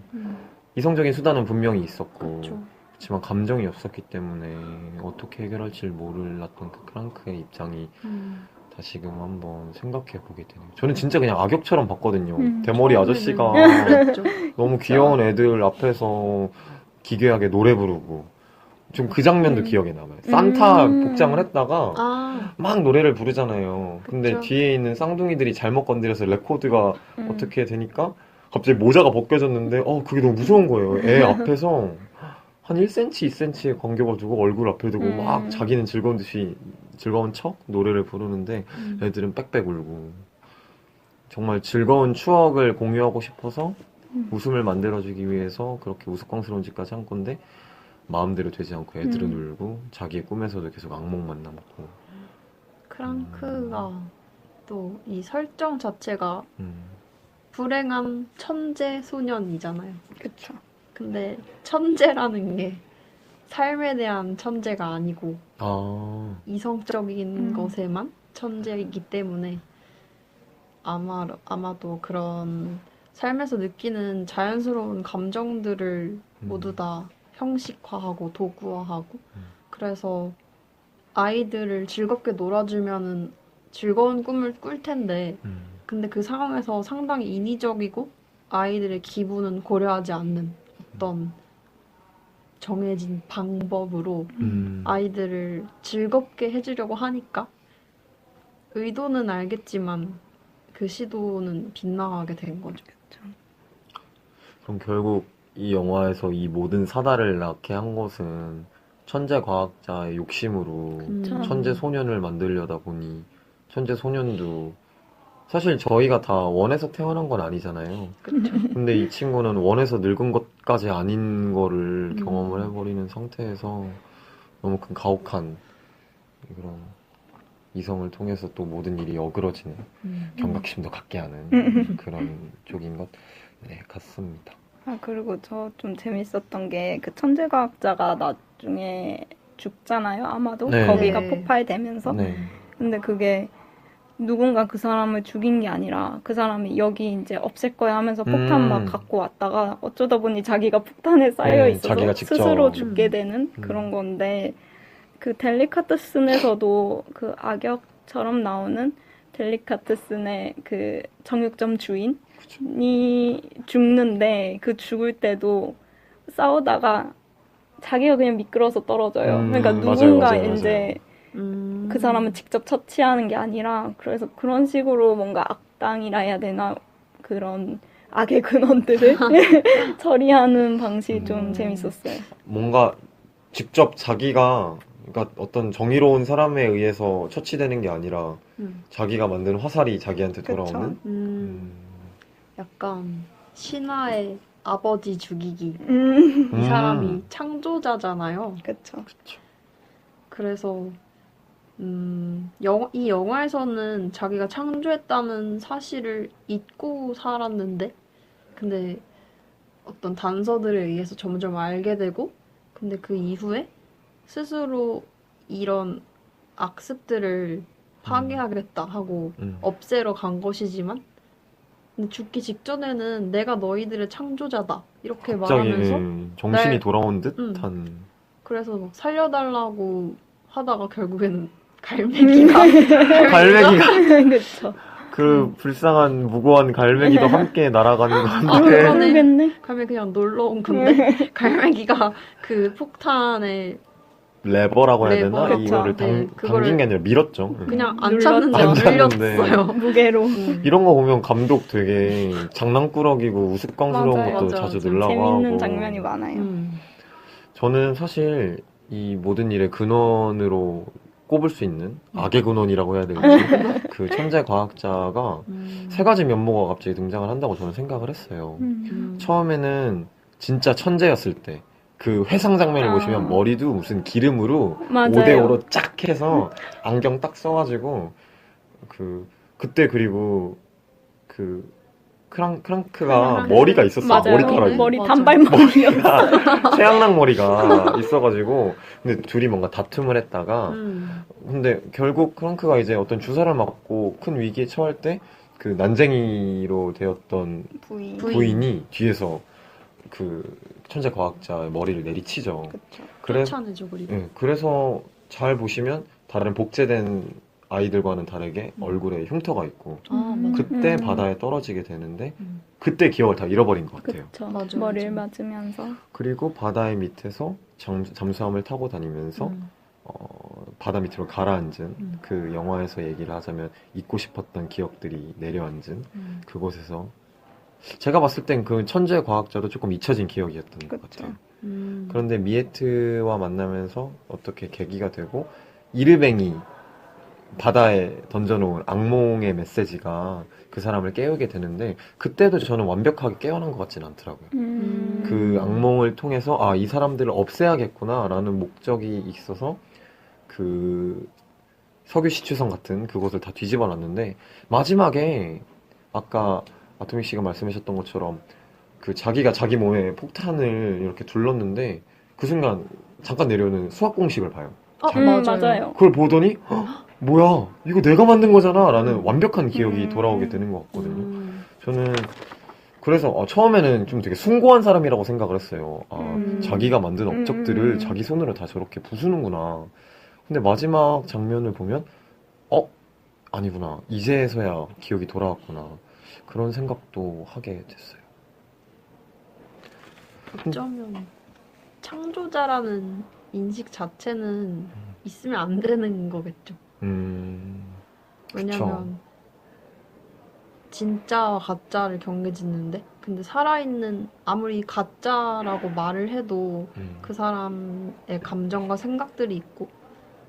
이성적인 수단은 분명히 있었고 그렇지만 감정이 없었기 때문에 어떻게 해결할지 몰랐던 그 크랑크의 입장이 다시금 한번 생각해 보게 되네요. 저는 진짜 그냥 악역처럼 봤거든요. 대머리 처음에는 아저씨가 그랬죠. 너무 귀여운 애들 앞에서 기괴하게 노래 부르고 좀 그 장면도 기억에 남아요. 산타 복장을 했다가 아, 막 노래를 부르잖아요. 근데 그쵸. 뒤에 있는 쌍둥이들이 잘못 건드려서 레코드가 음. 어떻게 되니까 갑자기 모자가 벗겨졌는데 그게 너무 무서운 거예요. 애 앞에서 한 1cm, 2cm의 간격을 두고 얼굴 앞에 두고 막 자기는 즐거운 듯이 즐거운 척 노래를 부르는데 애들은 빽빽 울고 정말 즐거운 추억을 공유하고 싶어서 웃음을 만들어주기 위해서 그렇게 우스꽝스러운 짓까지 한 건데 마음대로 되지 않고 애들은 울고 자기의 꿈에서도 계속 악몽만 남고 크랑크가 또 이 설정 자체가 음. 불행한 천재 소년이잖아요. 그쵸. 근데 천재라는 게 삶에 대한 천재가 아니고 아, 이성적인 것에만 천재이기 때문에 아마도 그런 삶에서 느끼는 자연스러운 감정들을 모두 다 형식화하고 도구화하고 그래서 아이들을 즐겁게 놀아주면은 즐거운 꿈을 꿀 텐데 근데 그 상황에서 상당히 인위적이고 아이들의 기분은 고려하지 않는 어떤 정해진 방법으로 아이들을 즐겁게 해주려고 하니까 의도는 알겠지만 그 시도는 빗나가게 된 거죠. 그럼 결국 이 영화에서 이 모든 사달을 낳게 한 것은 천재 과학자의 욕심으로 천재 소년을 만들려다 보니 천재 소년도 사실 저희가 다 원해서 태어난 건 아니잖아요. 근데 이 친구는 원해서 늙은 것까지 아닌 거를 경험을 해버리는 상태에서 너무 큰 가혹한 그런 이성을 통해서 또 모든 일이 어그러지는 경각심도 갖게 하는 그런 쪽인 것 같습니다. 아, 그리고 저 좀 재밌었던 게 그 천재과학자가 나중에 죽잖아요, 아마도. 네. 거기가 네. 폭발되면서. 네. 근데 그게 누군가 그 사람을 죽인 게 아니라 그 사람이 여기 이제 없앨 거야 하면서 폭탄 막 갖고 왔다가 어쩌다 보니 자기가 폭탄에 쌓여 있어서 자기가 직접. 스스로 죽게 되는 그런 건데 그 델리카테슨에서도 그 악역처럼 나오는 델리카테슨의 그 정육점 주인이 죽는데 그 죽을 때도 싸우다가 자기가 그냥 미끄러서 떨어져요. 그러니까 맞아요, 누군가 맞아요, 이제 그 사람은 직접 처치하는 게 아니라 그래서 그런 식으로 뭔가 악당이라 해야 되나 그런 악의 근원들을 처리하는 방식이 좀 재밌었어요. 뭔가 직접 자기가 그러니까 어떤 정의로운 사람에 의해서 처치되는 게 아니라 자기가 만든 화살이 자기한테 그쵸. 돌아오는 약간 신화의 아버지 죽이기. 음. 이 사람이 창조자잖아요. 그쵸. 그래서 이 영화에서는 자기가 창조했다는 사실을 잊고 살았는데 근데 어떤 단서들에 의해서 점점 알게 되고 근데 그 이후에 스스로 이런 악습들을 파괴하겠다 하고 없애러 간 것이지만 근데 죽기 직전에는 내가 너희들의 창조자다 이렇게 갑자기 말하면서 정신이 날- 돌아온 듯한 그래서 막 살려달라고 하다가 결국에는 갈매기가 갈매기가 그쵸. 그 불쌍한 무고한 갈매기도 함께 날아가는 아, 건데 그러네. 모르겠네. 갈매기 그냥 놀러 온 건데 갈매기가 그 폭탄에 레버라고 해야 되나? 레버. 이거를 그쵸. 네, 당긴 게 아니라 밀었죠. 그냥 안 눌렀죠. 찼는데 안 찼는데. 눌렸어요. 무게로. 이런 거 보면 감독 되게 장난꾸러기고 우스꽝스러운 맞아요. 것도 맞아요. 자주 좀 넣으려고 재밌는 하고 장면이 많아요. 저는 사실 이 모든 일의 근원으로 꼽을 수 있는 악의 근원이라고 해야 될지 그 천재 과학자가 세 가지 면모가 갑자기 등장을 한다고 저는 생각을 했어요. 처음에는 진짜 천재였을 때 그 회상 장면을 아. 보시면 머리도 무슨 기름으로 맞아요. 5대5로 쫙 해서 안경 딱 써가지고 그때 그리고 그 크랑크가 머리가 있었어. 맞아요. 머리카락이. 머리 맞아. 단발머리였어. 최양락 머리가 있어가지고 근데 둘이 뭔가 다툼을 했다가 근데 결국 크랑크가 이제 어떤 주사를 맞고 큰 위기에 처할 때 그 난쟁이로 되었던 부인. 부인이 뒤에서 그 천재 과학자의 머리를 내리치죠. 그쵸. 그래, 쫓아내죠 그리고. 예, 그래서 잘 보시면 다른 복제된 아이들과는 다르게 얼굴에 흉터가 있고 아, 맞아. 그때 음. 바다에 떨어지게 되는데 음. 그때 기억을 다 잃어버린 것 같아요. 그쵸. 맞아, 머리를 맞아. 맞으면서. 그리고 바다의 밑에서 잠수함을 타고 다니면서 음. 바다 밑으로 가라앉은 음. 그 영화에서 얘기를 하자면 잊고 싶었던 기억들이 내려앉은 음. 그곳에서 제가 봤을 땐 그 천재 과학자도 조금 잊혀진 기억이었던 것 그쵸. 같아요. 음. 그런데 미에트와 만나면서 어떻게 계기가 되고 이르뱅이 바다에 던져놓은 악몽의 메시지가 그 사람을 깨우게 되는데 그때도 저는 완벽하게 깨어난 것 같진 않더라고요. 그 악몽을 통해서 아, 이 사람들을 없애야겠구나 라는 목적이 있어서 그 석유시추선 같은 그곳을 다 뒤집어 놨는데 마지막에 아까 아토믹 씨가 말씀하셨던 것처럼 그 자기가 자기 몸에 폭탄을 이렇게 둘렀는데 그 순간 잠깐 내려오는 수학 공식을 봐요. 맞아요. 맞아요. 그걸 보더니 "헉, 뭐야 이거 내가 만든 거잖아 라는 완벽한 기억이 음. 돌아오게 되는 것 같거든요. 음. 저는 그래서 처음에는 좀 되게 숭고한 사람이라고 생각을 했어요. 자기가 만든 업적들을 음. 자기 손으로 다 저렇게 부수는구나. 근데 마지막 장면을 보면 아니구나. 이제서야 기억이 돌아왔구나. 그런 생각도 하게 됐어요. 어쩌면 창조자라는 인식 자체는 있으면 안 되는 거겠죠. 그쵸. 왜냐면 진짜와 가짜를 경계짓는데 근데 살아있는 아무리 가짜라고 말을 해도 그 사람의 감정과 생각들이 있고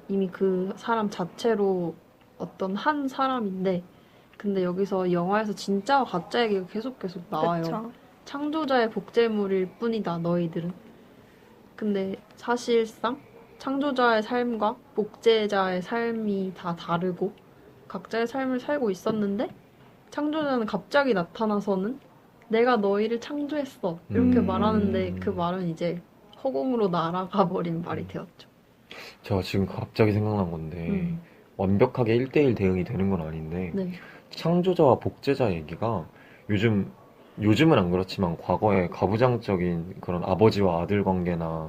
이미 그 사람 자체로 어떤 한 사람인데 근데 여기서 영화에서 진짜와 가짜 얘기가 계속 나와요. 그쵸. 창조자의 복제물일 뿐이다 너희들은. 근데 사실상 창조자의 삶과 복제자의 삶이 다 다르고 각자의 삶을 살고 있었는데 창조자는 갑자기 나타나서는 내가 너희를 창조했어 이렇게 말하는데 그 말은 이제 허공으로 날아가 버린 말이 되었죠. 제가 지금 갑자기 생각난 건데 완벽하게 1대1 대응이 되는 건 아닌데 네. 창조자와 복제자 얘기가 요즘은 안 그렇지만 과거에 가부장적인 그런 아버지와 아들 관계나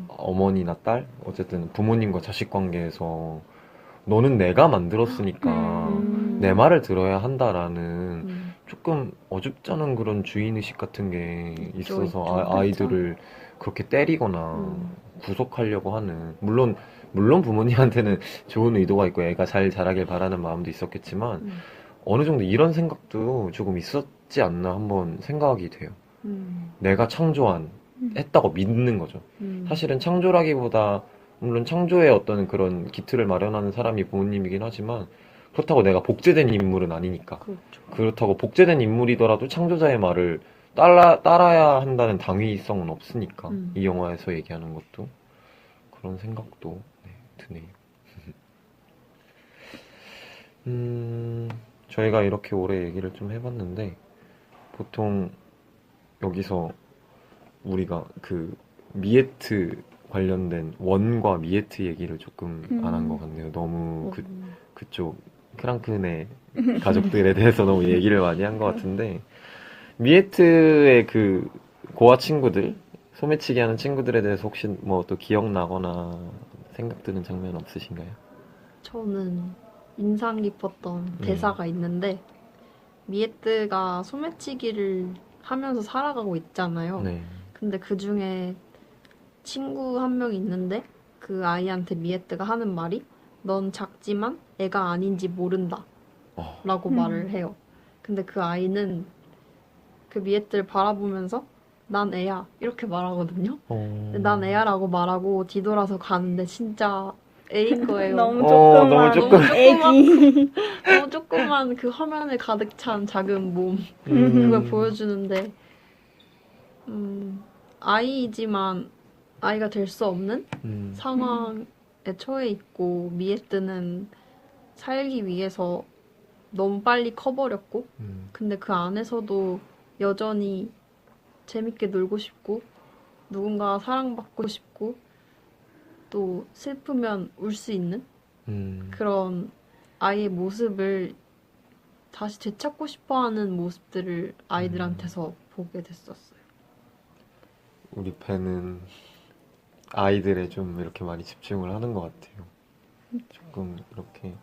어머니나 딸 어쨌든 부모님과 자식 관계에서 너는 내가 만들었으니까 내 말을 들어야 한다라는 조금 어줍잖은 그런 주인의식 같은 게 있죠, 있어서 있죠. 아이들을 그렇게 때리거나 구속하려고 하는 물론 부모님한테는 좋은 의도가 있고 애가 잘 자라길 바라는 마음도 있었겠지만 어느 정도 이런 생각도 조금 있었지 않나 한번 생각이 돼요. 내가 했다고 믿는 거죠. 사실은 창조라기보다 물론 창조의 어떤 그런 기틀을 마련하는 사람이 부모님이긴 하지만 그렇다고 내가 복제된 인물은 아니니까. 그렇죠. 그렇다고 복제된 인물이더라도 창조자의 말을 따라야 한다는 당위성은 없으니까 이 영화에서 얘기하는 것도 그런 생각도 드네요. 저희가 이렇게 오래 얘기를 좀 해봤는데 보통 여기서 우리가 그 미에트 관련된 원과 미에트 얘기를 조금 안 한 것 같네요. 너무 그쪽 크랑큰의 가족들에 대해서 너무 얘기를 많이 한 것 같은데 미에트의 그 고아 친구들 소매치기 하는 친구들에 대해서 혹시 뭐 또 기억나거나 생각드는 장면 없으신가요? 저는 인상 깊었던 대사가 있는데 미에트가 소매치기를 하면서 살아가고 있잖아요. 네. 근데 그 중에 친구 한 명 있는데 그 아이한테 미에트가 하는 말이 넌 작지만 애가 아닌지 모른다 라고 말을 해요. 근데 그 아이는 그 미에트를 바라보면서 난 애야 이렇게 말하거든요. 근데 난 애야 라고 말하고 뒤돌아서 가는데 진짜 애인 거예요. 너무 너무 조그만 조그만. 애기. 너무 조그만 그 화면에 가득 찬 작은 몸 그걸 보여주는데 아이이지만 아이가 될 수 없는 상황에 처해 있고 미에뜨는 살기 위해서 너무 빨리 커버렸고 근데 그 안에서도 여전히 재밌게 놀고 싶고 누군가 사랑받고 싶고 또 슬프면 울 수 있는 그런 아이의 모습을 다시 되찾고 싶어하는 모습들을 아이들한테서 보게 됐었어요. 우리 팬은 아이들에 좀 이렇게 많이 집중을 하는 것 같아요. 조금 이렇게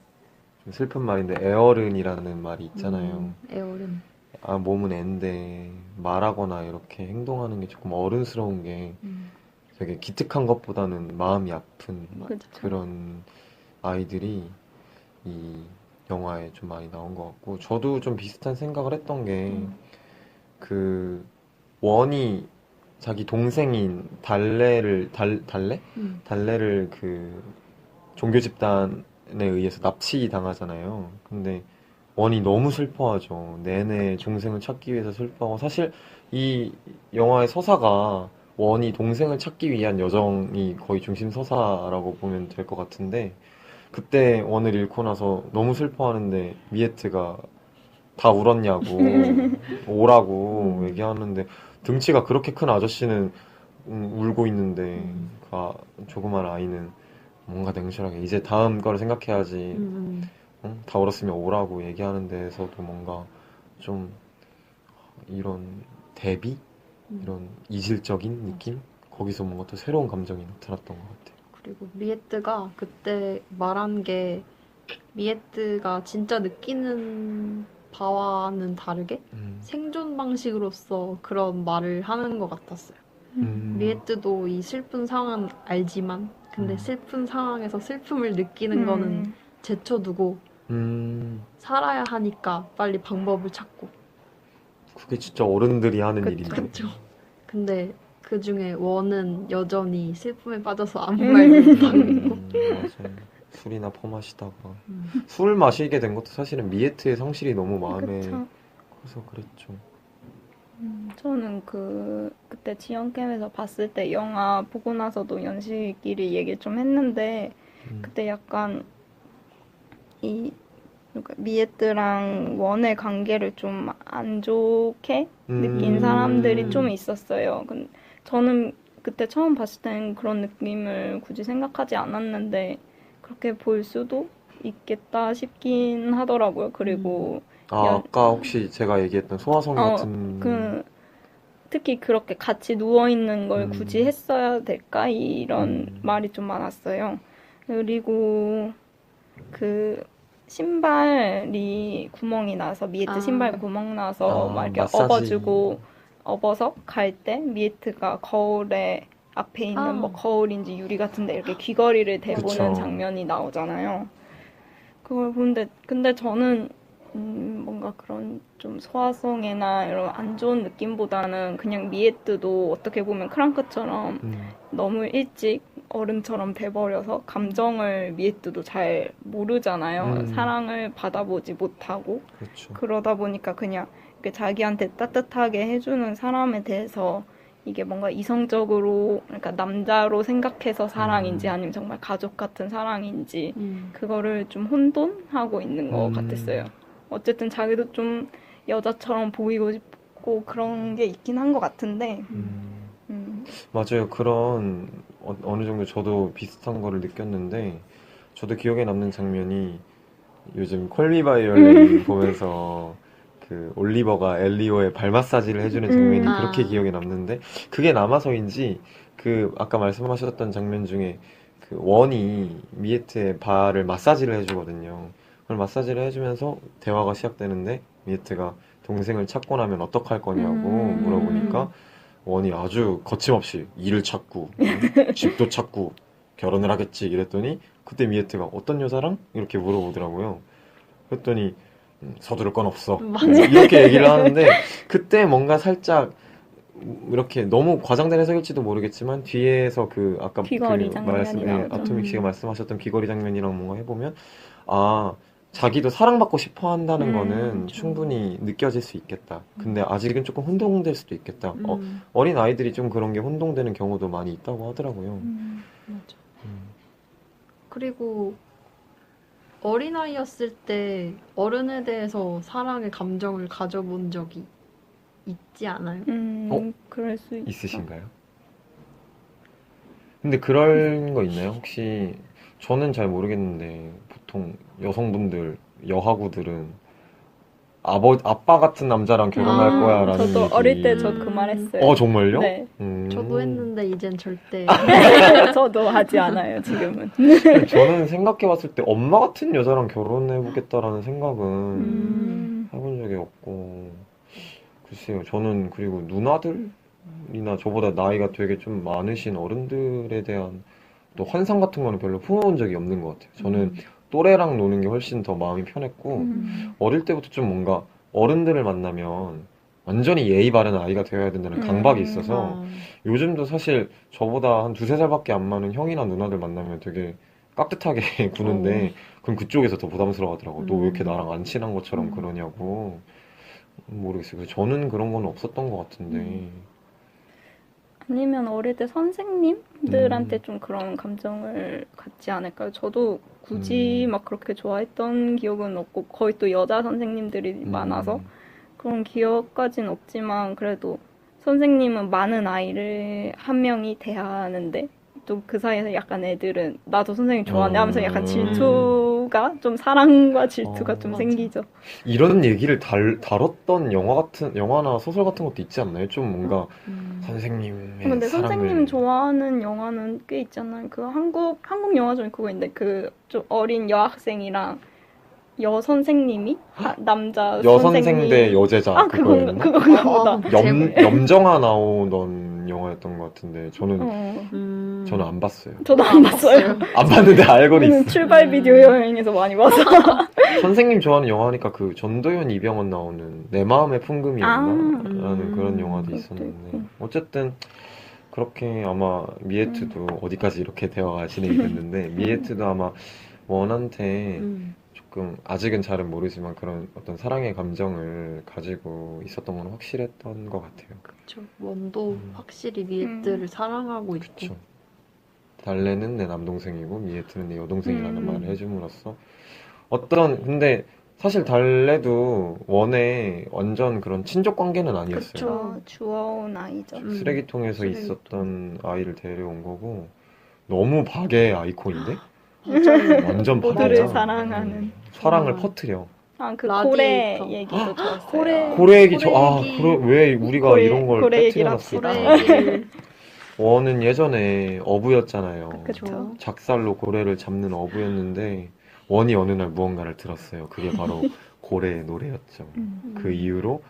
슬픈 말인데 에어른이라는 말이 있잖아요. 에어른. 아, 몸은 앤데 말하거나 이렇게 행동하는 게 조금 어른스러운 게 되게 기특한 것보다는 마음이 아픈 그쵸. 그런 아이들이 이 영화에 좀 많이 나온 것 같고, 저도 좀 비슷한 생각을 했던 게 그 원이 자기 동생인 달래? 달래를 그 종교 집단에 의해서 납치 당하잖아요. 근데 원이 너무 슬퍼하죠. 내내 동생을 찾기 위해서 슬퍼하고, 사실 이 영화의 서사가 원이 동생을 찾기 위한 여정이 거의 중심 서사라고 보면 될 것 같은데, 그때 원을 잃고 나서 너무 슬퍼하는데 미에트가 다 울었냐고 오라고 얘기하는데, 등치가 그렇게 큰 아저씨는 울고 있는데 조그만 아이는 뭔가 냉철하게 이제 다음 거를 생각해야지, 다 울었으면 오라고 얘기하는 데에서도 뭔가 좀 이런 대비? 이런 이질적인 느낌? 거기서 뭔가 또 새로운 감정이 나타났던 것 같아요. 그리고 미에트가 그때 말한 게 미에트가 진짜 느끼는 바와는 다르게 생존 방식으로서 그런 말을 하는 것 같았어요. 미에트도 이 슬픈 상황은 알지만 근데 슬픈 상황에서 슬픔을 느끼는 거는 제쳐두고 살아야 하니까 빨리 방법을 찾고. 그게 진짜 어른들이 하는 그쵸. 일인데. 그쵸. 근데 그 중에 원은 여전히 슬픔에 빠져서 아무 말도 못하고. 맞아요. 술이나 퍼마시다가 술 마시게 된 것도 사실은 미에트의 성실이 너무 마음에 그쵸. 커서 그랬죠. 저는 그때 지연캠에서 봤을 때 영화 보고 나서도 연식끼리 얘기를 좀 했는데, 그때 약간 그러니까 미에트랑 원의 관계를 좀 안 좋게 느낀 사람들이 좀 있었어요. 저는 그때 처음 봤을 땐 그런 느낌을 굳이 생각하지 않았는데, 그렇게 볼 수도 있겠다 싶긴 하더라고요. 그리고 아까 혹시 제가 얘기했던 소화성애 같은 특히 그렇게 같이 누워있는 걸 굳이 했어야 될까? 이런 말이 좀 많았어요. 그리고 그 신발이 구멍이 나서, 미에트 신발 구멍 나서 막 이렇게 마사지. 업어서 갈 때 미에트가 거울에 앞에 있는 뭐 거울인지 유리 같은데 이렇게 귀걸이를 대보는 그쵸. 장면이 나오잖아요. 그걸 보는데, 근데 저는 뭔가 그런 좀 소화성애나 이런 안 좋은 느낌보다는 그냥 미에트도 어떻게 보면 크랑크처럼 너무 일찍 어른처럼 돼버려서 감정을 미에트도 잘 모르잖아요. 사랑을 받아보지 못하고. 그렇죠. 그러다 보니까 그냥 이렇게 자기한테 따뜻하게 해주는 사람에 대해서 이게 뭔가 이성적으로, 그러니까 남자로 생각해서 사랑인지 아니면 정말 가족 같은 사랑인지 그거를 좀 혼돈하고 있는 것 같았어요. 어쨌든 자기도 좀 여자처럼 보이고 싶고 그런 게 있긴 한 것 같은데. 맞아요. 그런 어느 정도 저도 비슷한 거를 느꼈는데, 저도 기억에 남는 장면이 요즘 콜미 바이 열 네임 보면서 그 올리버가 엘리오의 발 마사지를 해주는 장면이 그렇게 기억에 남는데, 그게 남아서인지 그 아까 말씀하셨던 장면 중에 그 원이 미에트의 발을 마사지를 해주거든요. 그걸 마사지를 해주면서 대화가 시작되는데, 미에트가 동생을 찾고 나면 어떡할 거냐고 물어보니까 원이 아주 거침없이 일을 찾고 집도 찾고 결혼을 하겠지 이랬더니, 그때 미에트가 어떤 여자랑? 이렇게 물어보더라고요. 그랬더니 서두를 건 없어 이렇게 얘기를 하는데, 그때 뭔가 살짝 이렇게 너무 과장된 해석일지도 모르겠지만 뒤에서 그 아까 귀걸이 장면이 나오죠. 아토믹 씨가 말씀하셨던 귀걸이 장면이랑 뭔가 해보면, 아, 자기도 사랑받고 싶어 한다는 거는 충분히 느껴질 수 있겠다. 근데 아직은 조금 혼동될 수도 있겠다. 어린 아이들이 좀 그런 게 혼동되는 경우도 많이 있다고 하더라고요. 맞아. 그리고 어린아이였을 때 어른에 대해서 사랑의 감정을 가져본 적이 있지 않아요? 그럴 수 있어. 있으신가요? 근데 그런 거 있나요? 혹시 저는 잘 모르겠는데 보통 여성분들, 여하구들은 아빠 같은 남자랑 결혼할 아, 거야 라는 저도 얘기. 어릴 때 저 그 말 했어요. 정말요? 네. 저도 했는데 이젠 절대 저도 하지 않아요, 지금은. 저는 생각해봤을 때 엄마 같은 여자랑 결혼해보겠다라는 생각은 해본 적이 없고, 글쎄요, 저는 그리고 누나들이나 저보다 나이가 되게 좀 많으신 어른들에 대한 또 환상 같은 거는 별로 품어본 적이 없는 것 같아요. 저는 또래랑 노는 게 훨씬 더 마음이 편했고, 어릴 때부터 좀 뭔가 어른들을 만나면 완전히 예의 바른 아이가 되어야 된다는 강박이 있어서, 요즘도 사실 저보다 한 두세 살밖에 안 많은 형이나 누나들 만나면 되게 깍듯하게 구는데, 그럼 그쪽에서 더 부담스러워 하더라고. 너 왜 이렇게 나랑 안 친한 것처럼 그러냐고. 모르겠어요. 그래서 저는 그런 건 없었던 것 같은데. 아니면 어릴 때 선생님들한테 좀 그런 감정을 갖지 않을까요? 저도 굳이 막 그렇게 좋아했던 기억은 없고, 거의 또 여자 선생님들이 많아서 그런 기억까지는 없지만, 그래도 선생님은 많은 아이를 한 명이 대하는데, 또 그 사이에서 약간 애들은 나도 선생님 좋아하네 하면서 약간 질투가, 좀 사랑과 질투가 좀 맞아. 생기죠. 이런 얘기를 다뤘던 영화나 소설 같은 것도 있지 않나요? 좀 뭔가 선생님의 근데 사랑을. 선생님 좋아하는 영화는 꽤 있잖아요. 그 한국 영화 중에 그거 있는데, 그 좀 어린 여학생이랑 여선생님이 남자 여선생 선생님. 대 여제자 그거였나? 그건가 보다. 염정아 나오던 영화였던 것 같은데 저는 안 봤어요. 저도 안 봤어요. 안 봤는데 알고는 우리는 있어요. 출발 비디오 여행에서 많이 봐서. 선생님 좋아하는 영화니까 그 전도연 이병헌 나오는 내 마음의 풍금이었나라는 그런 영화도 그것도 있었는데 있고. 어쨌든 그렇게 아마 미에트도 어디까지 이렇게 대화가 진행이 됐는데 미에트도 아마 원한테 조금 아직은 잘은 모르지만 그런 어떤 사랑의 감정을 가지고 있었던 건 확실했던 것 같아요. 그쵸. 원도 확실히 미에트를 사랑하고 있고. 그쵸. 달래는 내 남동생이고 미에트는 내 여동생이라는 말을 해줌으로써 근데 사실 달래도 원의 완전 그런 친족 관계는 아니었어요. 그쵸. 주워온 아이죠. 쓰레기통에서 쓰레기통. 있었던 아이를 데려온 거고 너무 박의 아이콘인데? 맞아요. 완전 모두를 박이야. 사랑하는. 사랑을 정말. 퍼뜨려. 그 고래 라디에이터. 얘기도 좋았어요. 고래 얘기 얘기. 왜 우리가 고래- 이런 걸 고래 얘기를 터뜨려놨을까? 합시다. 고래 얘기를. 원은 예전에 어부였잖아요. 그쵸. 작살로 고래를 잡는 어부였는데 원이 어느 날 무언가를 들었어요. 그게 바로 고래의 노래였죠. 그 이후로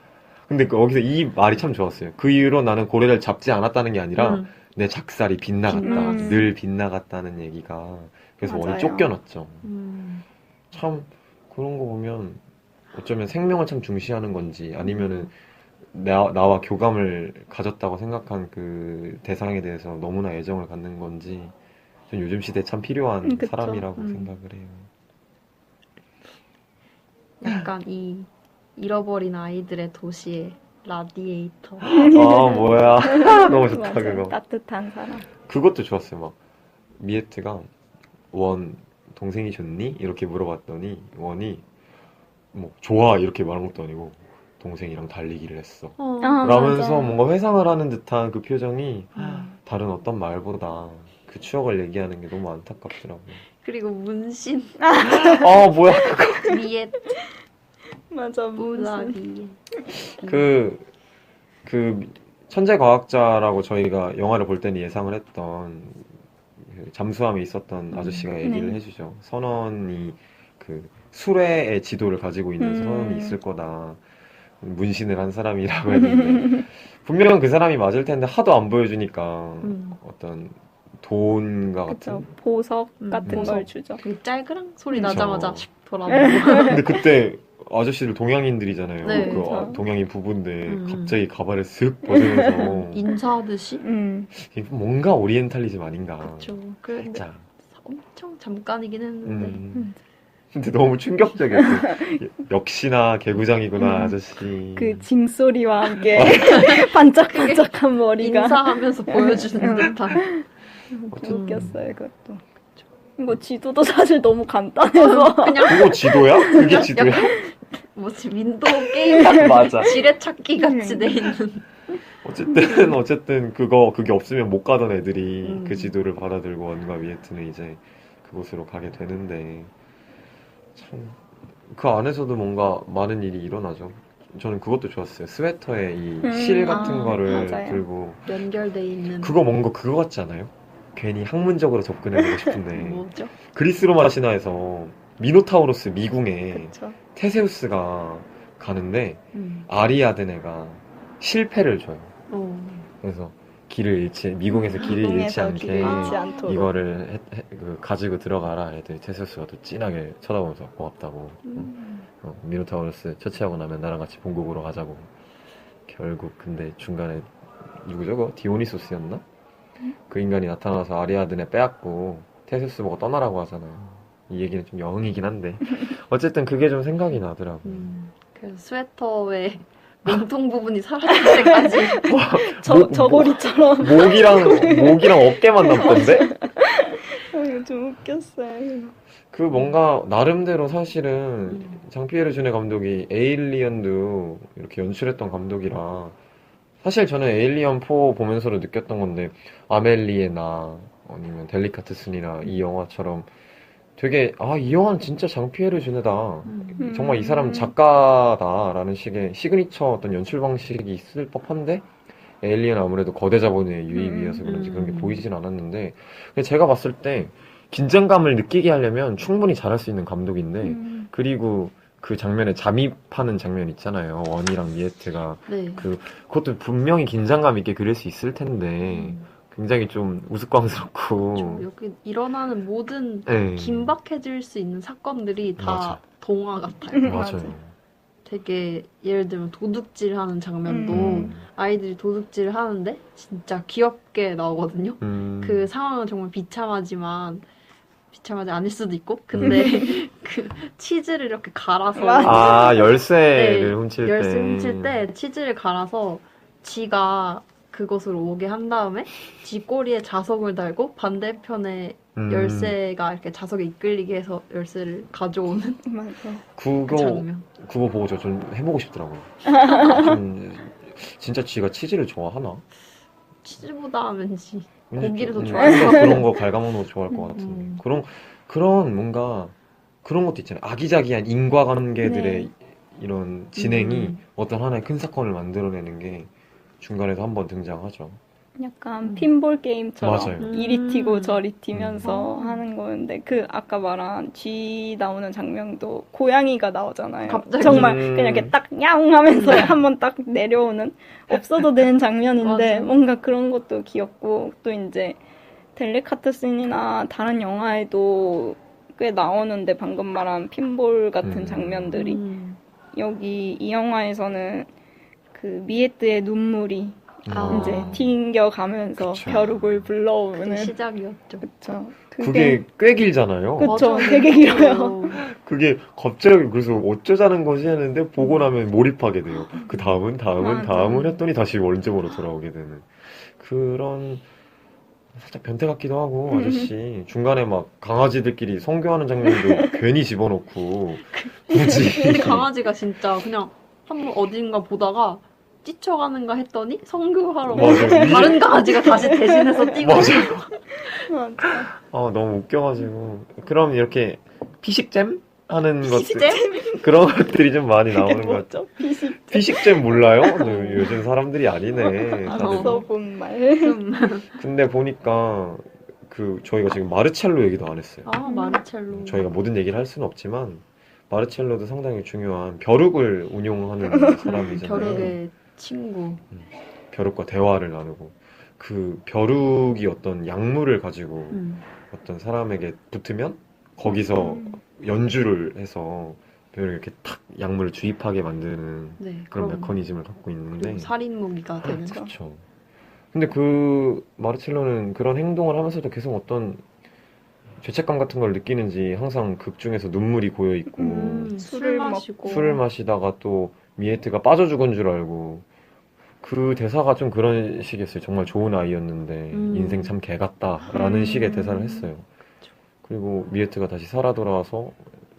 근데 거기서 이 말이 참 좋았어요. 그 이후로 나는 고래를 잡지 않았다는 게 아니라 내 작살이 빗나갔다. 빗나갔어. 늘 빗나갔다는 얘기가. 그래서 원이 맞아요. 쫓겨났죠. 음. 참 그런 거 보면 어쩌면 생명을 참 중시하는 건지 아니면은 나와 교감을 가졌다고 생각한 그 대상에 대해서 너무나 애정을 갖는 건지 전 요즘 시대에 참 필요한 그쵸. 사람이라고 생각을 해요. 약간 이 잃어버린 아이들의 도시의 라디에이터. 아 뭐야 너무 좋다 맞아요. 그거. 따뜻한 사람. 그것도 좋았어요. 막 미에트가 원 동생이 좋니? 이렇게 물어봤더니 원이 뭐 좋아 이렇게 말한 것도 아니고 동생이랑 달리기를 했어. 라면서 맞아. 뭔가 회상을 하는 듯한 그 표정이 다른 어떤 말보다 그 추억을 얘기하는 게 너무 안타깝더라고요. 그리고 문신. 아 뭐야 그거. 미에 맞아, 무슨. 블라디. 그 천재 과학자라고 저희가 영화를 볼 때는 예상을 했던 그 잠수함에 있었던 아저씨가 얘기를 네. 해주죠. 선원이 그 수레의 지도를 가지고 있는 선원이 있을 거다. 문신을 한 사람이라고 했는데 분명은 그 사람이 맞을 텐데 하도 안 보여주니까 어떤 돈과 그쵸. 같은. 보석 같은 보석. 걸 주죠. 그 짤그랑 소리 그쵸. 나자마자 슉 돌아보고. 근데 그때 아저씨들 동양인들이잖아요. 네, 그 그쵸. 동양인 부부인데 음. 갑자기 가발을 쓱 벗으면서 인사하듯이. 뭔가 오리엔탈리즘 아닌가. 그쵸. 그런데 살짝. 엄청 잠깐이긴 했는데. 근데 너무 충격적이었어요. 역시나 개구장이구나 아저씨. 그 징소리와 함께 반짝반짝한 머리가. 인사하면서 보여주는 듯한. 웃겼어요, 그것도. 이거 지도도 사실 너무 간단해서. 그거 지도야? 그게 지도야? 뭐지 윈도우 게임 맞아. 지뢰찾기 같이 돼 있는. 어쨌든 그게 없으면 못 가던 애들이 그 지도를 받아들고 원과 미에트는 이제 그곳으로 가게 되는데 참 그 안에서도 뭔가 많은 일이 일어나죠. 저는 그것도 좋았어요. 스웨터에 이 실 같은 아, 거를 맞아요. 들고 연결돼 있는 그거 뭔가 그거 같지 않아요? 괜히 학문적으로 접근해보고 싶은데 뭐죠? 그리스 로마 신화에서 미노타우로스 미궁에 그쵸. 테세우스가 가는데 음. 아리아드네가 실패를 줘요. 어. 그래서 미궁에서 길을 잃지 미궁에서 않게 길을 잃지 않도록. 이거를 가지고 들어가라 애들이 테세우스가 또 진하게 쳐다보면서 고맙다고 미노타우로스 처치하고 나면 나랑 같이 본국으로 가자고 결국 근데 중간에 누구죠? 그거? 디오니소스였나? 그 인간이 나타나서 아리아드네 빼앗고 테세우스 보고 떠나라고 하잖아요. 이 얘기는 좀 영이긴 한데 어쨌든 그게 좀 생각이 나더라고요. 그래서 스웨터의 몸통 부분이 사라질 때까지 저고리처럼. 목이랑 어깨만 남던데? 이거 좀 웃겼어요. 그 뭔가 나름대로 사실은 장피에르 주네 감독이 에일리언도 이렇게 연출했던 감독이라 사실 저는 에일리언 4 보면서도 느꼈던 건데 아멜리에나 아니면 델리카테슨이나 이 영화처럼 되게 이 영화는 진짜 장피에르 주네다. 정말 이 사람 작가다라는 식의 시그니처 어떤 연출 방식이 있을 법한데 에일리언 아무래도 거대 자본의 유입이어서 그런지 그런 게 보이진 않았는데 근데 제가 봤을 때 긴장감을 느끼게 하려면 충분히 잘할 수 있는 감독인데 그리고 그 장면에 잠입하는 장면 있잖아요. 원이랑 미에트가 네. 그것도 분명히 긴장감 있게 그릴 수 있을 텐데 굉장히 좀 우스꽝스럽고 여기 일어나는 모든 네. 긴박해질 수 있는 사건들이 다 맞아. 동화 같아요. 맞아요. 되게 예를 들면 도둑질 하는 장면도 아이들이 도둑질 하는데 진짜 귀엽게 나오거든요. 그 상황은 정말 비참하지 않을 수도 있고 근데 그 치즈를 이렇게 갈아서 열쇠를 네, 훔칠 열쇠 때 훔칠 때 치즈를 갈아서 지가 그곳으로 오게 한 다음에 지 꼬리에 자석을 달고 반대편에 열쇠가 이렇게 자석에 이끌리게 해서 열쇠를 가져오는 맞아. 그 장면. 그거 보고 저 좀 해보고 싶더라고요. 진짜 지가 치즈를 좋아하나? 치즈보다 왠지 왠지 고기를 더 좀, 좋아할 것 뭔가 그런 거 갉아먹는 거 좋아할 것 같은데 음. 그런 뭔가 그런 것도 있잖아요. 아기자기한 인과관계들의 네. 이런 진행이 어떤 하나의 큰 사건을 만들어내는 게 중간에서 한번 등장하죠. 약간 핀볼 게임처럼 맞아요. 이리 튀고 저리 튀면서 음. 하는 거였는데 그 아까 말한 쥐 나오는 장면도 고양이가 나오잖아요. 갑자기. 정말 그냥 이렇게 딱 야옹 하면서 한번 딱 내려오는 없어도 되는 장면인데 맞아. 뭔가 그런 것도 귀엽고 또 이제 델리카트슨이나 다른 영화에도 꽤 나오는데 방금 말한 핀볼 같은 장면들이 여기 이 영화에서는 그 미에트의 눈물이 이제 튕겨가면서 그쵸. 벼룩을 그게 불러오는 시작이었죠. 그쵸. 그게 꽤 길잖아요. 그쵸. 맞아요. 되게 길어요. 그게 갑자기 그래서 어쩌자는 거지 했는데 보고 나면 몰입하게 돼요. 그 다음은 맞아. 했더니 다시 원점으로 돌아오게 되는 그런 살짝 변태 같기도 하고 아저씨 중간에 막 강아지들끼리 성교하는 장면도 괜히 집어넣고 굳이 근데 강아지가 진짜 그냥 한번 어딘가 보다가 뛰쳐가는가 했더니 성교하러 맞아요. 다른 강아지가 다시 대신해서 뛰고 맞아요. 맞아. 너무 웃겨가지고 그럼 이렇게 피식잼 하는 것들 피식잼? 그런 것들이 좀 많이 그게 나오는 것 같아요. 뭐죠? 피식 피식잼 몰라요? 요즘 사람들이 아니네. 다들. 써본 말. 근데 보니까 저희가 지금 마르첼로 얘기도 안 했어요. 마르첼로. 저희가 모든 얘기를 할 수는 없지만 마르첼로도 상당히 중요한 벼룩을 운용하는 사람이잖아요. 벼룩의 친구. 벼룩과 대화를 나누고 그 벼룩이 어떤 약물을 가지고 어떤 사람에게 붙으면 거기서 연주를 해서 벼룩에 이렇게 탁 약물을 주입하게 만드는 네, 그런 그럼 메커니즘을 갖고 있는데 그리고 살인 무기가 되는. 그렇죠. 근데 그 마르첼로는 그런 행동을 하면서도 계속 어떤 죄책감 같은 걸 느끼는지 항상 극 중에서 눈물이 고여 있고 술을 마시고 술을 마시다가 또 미에트가 빠져 죽은 줄 알고 그 대사가 좀 그런 식이었어요. 정말 좋은 아이였는데 인생 참 개 같다라는 식의 대사를 했어요. 그리고 미에트가 다시 살아 돌아와서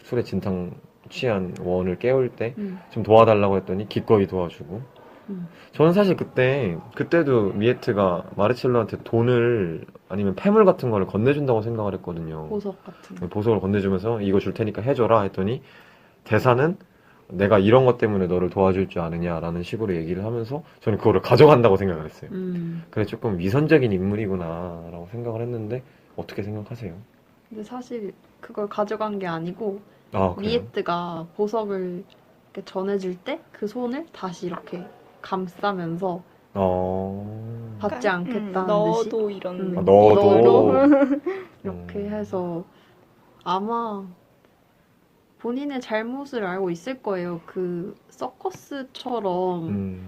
술에 진탕 취한 원을 깨울 때 좀 도와달라고 했더니 기꺼이 도와주고 저는 사실 그때도 미에트가 마르첼로한테 돈을 아니면 폐물 같은 거를 건네준다고 생각을 했거든요. 보석 같은 거. 보석을 건네주면서 이거 줄 테니까 해줘라 했더니 대사는 내가 이런 것 때문에 너를 도와줄 줄 아느냐라는 식으로 얘기를 하면서 저는 그거를 가져간다고 생각을 했어요. 그래 조금 위선적인 인물이구나라고 생각을 했는데 어떻게 생각하세요? 근데 사실 그걸 가져간 게 아니고 아, 그래요? 미에트가 보석을 이렇게 전해줄 때 그 손을 다시 이렇게 감싸면서 받지 않겠다는 듯이 너도 이런 아, 너도 이렇게 해서 아마 본인의 잘못을 알고 있을 거예요. 그 서커스처럼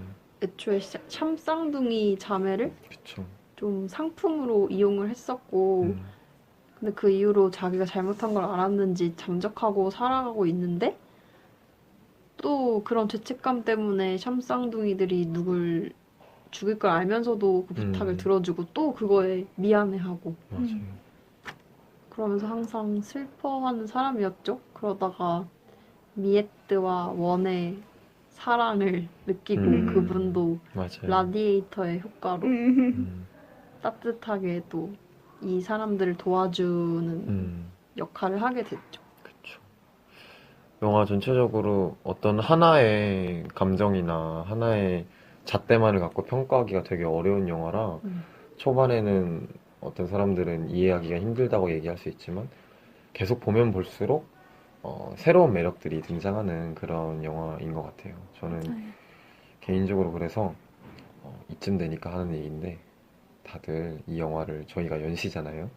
애초에 참쌍둥이 자매를 그쵸. 좀 상품으로 이용을 했었고 근데 그 이후로 자기가 잘못한 걸 알았는지 잠적하고 살아가고 있는데 또 그런 죄책감 때문에 샴쌍둥이들이 누굴 죽일 걸 알면서도 그 부탁을 들어주고 또 그거에 미안해하고 맞아요. 그러면서 항상 슬퍼하는 사람이었죠. 그러다가 미에트와 원의 사랑을 느끼고 그분도 맞아요. 라디에이터의 효과로 따뜻하게 또 이 사람들을 도와주는 역할을 하게 됐죠. 그쵸. 영화 전체적으로 어떤 하나의 감정이나 하나의 잣대만을 갖고 평가하기가 되게 어려운 영화라 초반에는 어떤 사람들은 이해하기가 힘들다고 얘기할 수 있지만 계속 보면 볼수록 새로운 매력들이 등장하는 그런 영화인 것 같아요. 저는 개인적으로 그래서 이쯤 되니까 하는 얘기인데 다들 이 영화를 저희가 연시잖아요.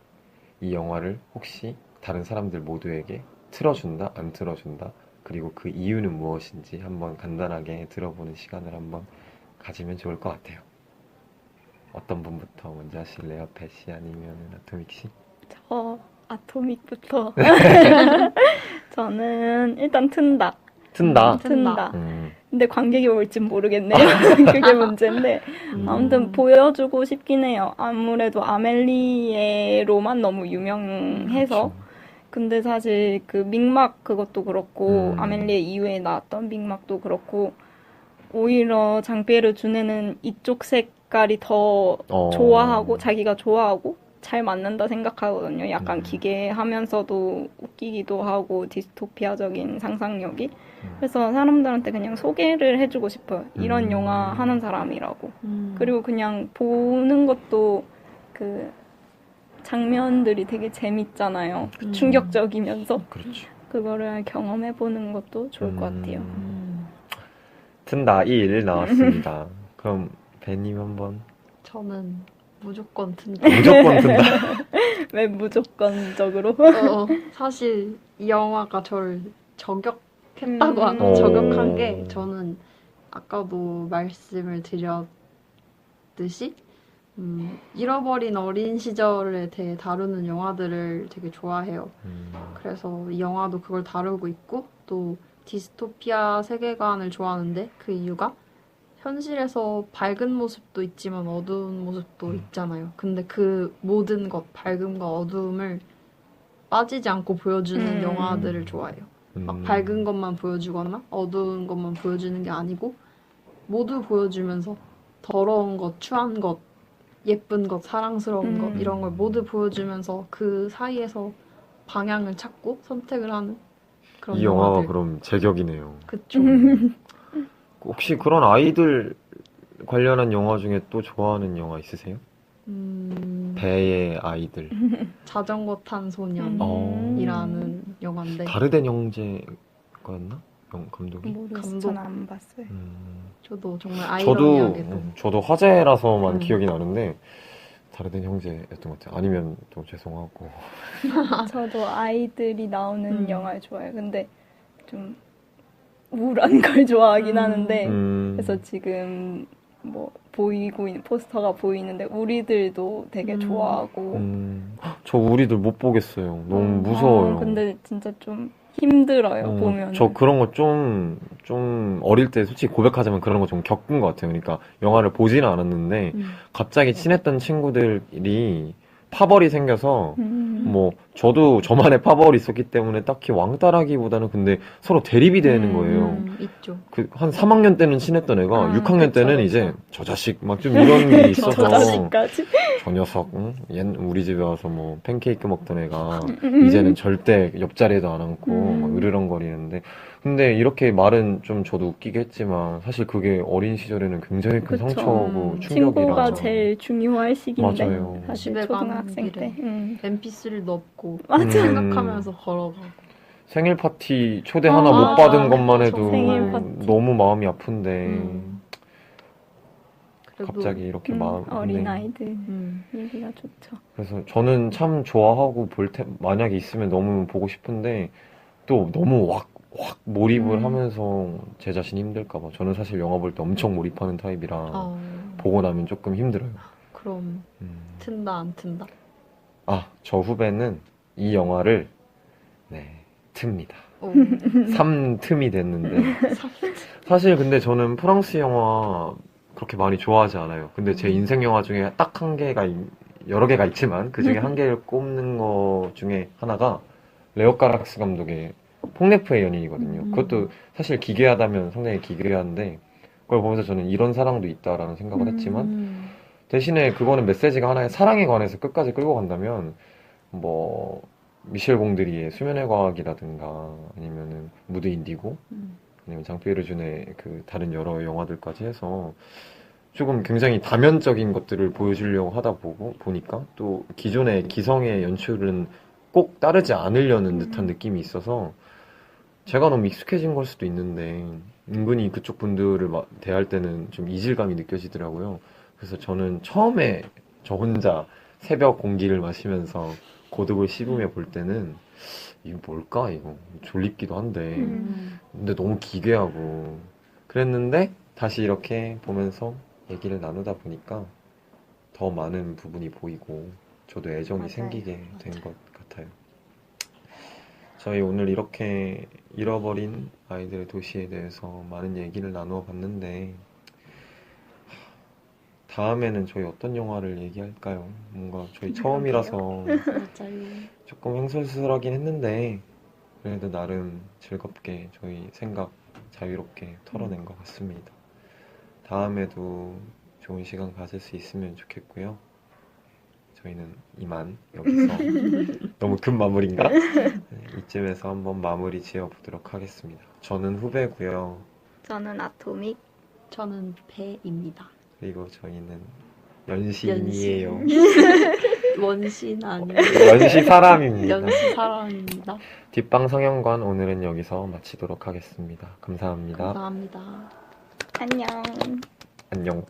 이 영화를 혹시 다른 사람들 모두에게 틀어준다, 안 틀어준다, 그리고 그 이유는 무엇인지 한번 간단하게 들어보는 시간을 한번 가지면 좋을 것 같아요. 어떤 분부터 먼저 하실래요? 배씨 아니면 아토믹 씨? 저 아토믹부터. 저는 일단 튼다. 튼다. 튼다. 근데 관객이 올진 모르겠네요. 그게 문제인데. 아무튼 보여주고 싶긴 해요. 아무래도 아멜리에로만 너무 유명해서. 그쵸. 근데 사실 그 믹막 그것도 그렇고 아멜리에 이후에 나왔던 믹막도 그렇고 오히려 장피에르 주네는 이쪽 색깔이 더 좋아하고 자기가 좋아하고 잘 맞는다 생각하거든요. 약간 기괴하면서도 웃기기도 하고 디스토피아적인 상상력이. 그래서 사람들한테 그냥 소개를 해주고 싶어요. 이런 영화 하는 사람이라고. 그리고 그냥 보는 것도 그 장면들이 되게 재밌잖아요. 충격적이면서. 그렇죠. 그거를 경험해보는 것도 좋을 것 같아요. 튼다 1 나왔습니다. 그럼 배님 한번. 저는 무조건 튼다. 무조건 튼다. 왜 무조건적으로? 사실 이 영화가 저를 저격했다고 저격한 게 저는 아까도 말씀을 드렸듯이 잃어버린 어린 시절에 대해 다루는 영화들을 되게 좋아해요. 그래서 이 영화도 그걸 다루고 있고 또 디스토피아 세계관을 좋아하는데 그 이유가 현실에서 밝은 모습도 있지만 어두운 모습도 있잖아요. 근데 그 모든 것, 밝음과 어두움을 빠지지 않고 보여주는 영화들을 좋아해요. 막 밝은 것만 보여주거나 어두운 것만 보여주는 게 아니고 모두 보여주면서 더러운 것, 추한 것, 예쁜 것, 사랑스러운 것 이런 걸 모두 보여주면서 그 사이에서 방향을 찾고 선택을 하는 그런 이 영화가 영화들. 그럼 제격이네요. 그쵸. 혹시 그런 아이들 관련한 영화 중에 또 좋아하는 영화 있으세요? 배의 아이들. 자전거 탄 소년이라는 영화인데 다르덴 형제였나? 감독이? 모르겠어요. 저는 안 봤어요. 저도 정말 아이러니하게도 저도 화제라서만 기억이 나는데 다르덴 형제였던 것 같아요. 아니면 또 죄송하고. 저도 아이들이 나오는 영화를 좋아해요. 근데 좀 우울한 걸 좋아하긴 하는데 그래서 지금 뭐 보이고 있는 포스터가 보이는데 우리들도 되게 좋아하고 저 우리들 못 보겠어요. 너무 무서워요. 근데 진짜 좀 힘들어요 보면. 저 그런 거 좀 어릴 때 솔직히 고백하자면 그런 거 좀 겪은 것 같아요. 그러니까 영화를 보지는 않았는데 갑자기 친했던 친구들이 파벌이 생겨서 뭐 저도 저만의 파벌이 있었기 때문에 딱히 왕따라기보다는 근데 서로 대립이 되는 거예요. 있죠. 그 한 3학년 때는 친했던 애가 6학년 그쵸, 때는 그쵸. 이제 저 자식 막 좀 이런 일이 저 있어서 자식까지. 저 녀석 우리 집에 와서 뭐 팬케이크 먹던 애가 이제는 절대 옆자리에도 안 앉고 막 으르렁거리는데 근데 이렇게 말은 좀 저도 웃기게 했지만 사실 그게 어린 시절에는 굉장히 큰 그쵸. 상처고 친구가 충격이라. 제일 중요할 시기인데 맞아요. 사실 집에 초등학생 가는 때. MP3도 없고 맞아. 생각하면서 걸어가고. 생일 파티 초대 하나 못 맞아. 받은 것만 그쵸, 해도 생일 파티. 너무 마음이 아픈데 음. 그래도 갑자기 이렇게 마음 어린 네. 아이들 음. 얘기가 좋죠. 그래서 저는 참 좋아하고 만약에 있으면 너무 보고 싶은데 또 너무 확 몰입을 하면서 제 자신이 힘들까 봐. 저는 사실 영화 볼 때 엄청 몰입하는 타입이라 아, 보고 나면 조금 힘들어요. 그럼 음. 튼다 안 튼다? 아, 저 후배는 이 영화를 네, 틉니다. 오. 3틈이 됐는데 사실 근데 저는 프랑스 영화 그렇게 많이 좋아하지 않아요. 근데 제 인생 영화 중에 딱 한 개가 여러 개가 있지만 그 중에 한 개를 꼽는 거 중에 하나가 레오 까락스 감독의 폭네프의 연인이거든요. 그것도 사실 기괴하다면 상당히 기괴한데 그걸 보면서 저는 이런 사랑도 있다라는 생각을 했지만 대신에 그거는 메시지가 하나의 사랑에 관해서 끝까지 끌고 간다면 뭐 미셸 공드리의 수면의 과학이라든가 아니면은 무드 인디고 아니면 장피에르 준의 그 다른 여러 영화들까지 해서 조금 굉장히 다면적인 것들을 보여주려고 하다 보니까 또 기존의 기성의 연출은 꼭 따르지 않으려는 듯한 느낌이 있어서 제가 너무 익숙해진 걸 수도 있는데 은근히 그쪽 분들을 대할 때는 좀 이질감이 느껴지더라고요. 그래서 저는 처음에 저 혼자 새벽 공기를 마시면서 고독을 씹으며 볼 때는 이거 뭘까 이거 졸립기도 한데 근데 너무 기괴하고 그랬는데 다시 이렇게 보면서 얘기를 나누다 보니까 더 많은 부분이 보이고 저도 애정이 맞아요. 생기게 된 것 같아요. 저희 오늘 이렇게 잃어버린 아이들의 도시에 대해서 많은 얘기를 나누어 봤는데 다음에는 저희 어떤 영화를 얘기할까요? 뭔가 저희 처음이라서 맞아요. 조금 횡설수설하긴 했는데 그래도 나름 즐겁게 저희 생각 자유롭게 털어낸 것 같습니다. 다음에도 좋은 시간 가질 수 있으면 좋겠고요. 저희는 이만 여기서 너무 급 마무리인가? 네, 이쯤에서 한번 마무리 지어 보도록 하겠습니다. 저는 후배고요. 저는 아토믹. 저는 배입니다. 그리고 저희는 연신이에요. 원신 아니에요. 연시 사람입니다. 연시 사람입니다. 뒷방 성형관 오늘은 여기서 마치도록 하겠습니다. 감사합니다. 감사합니다. 안녕. 안녕.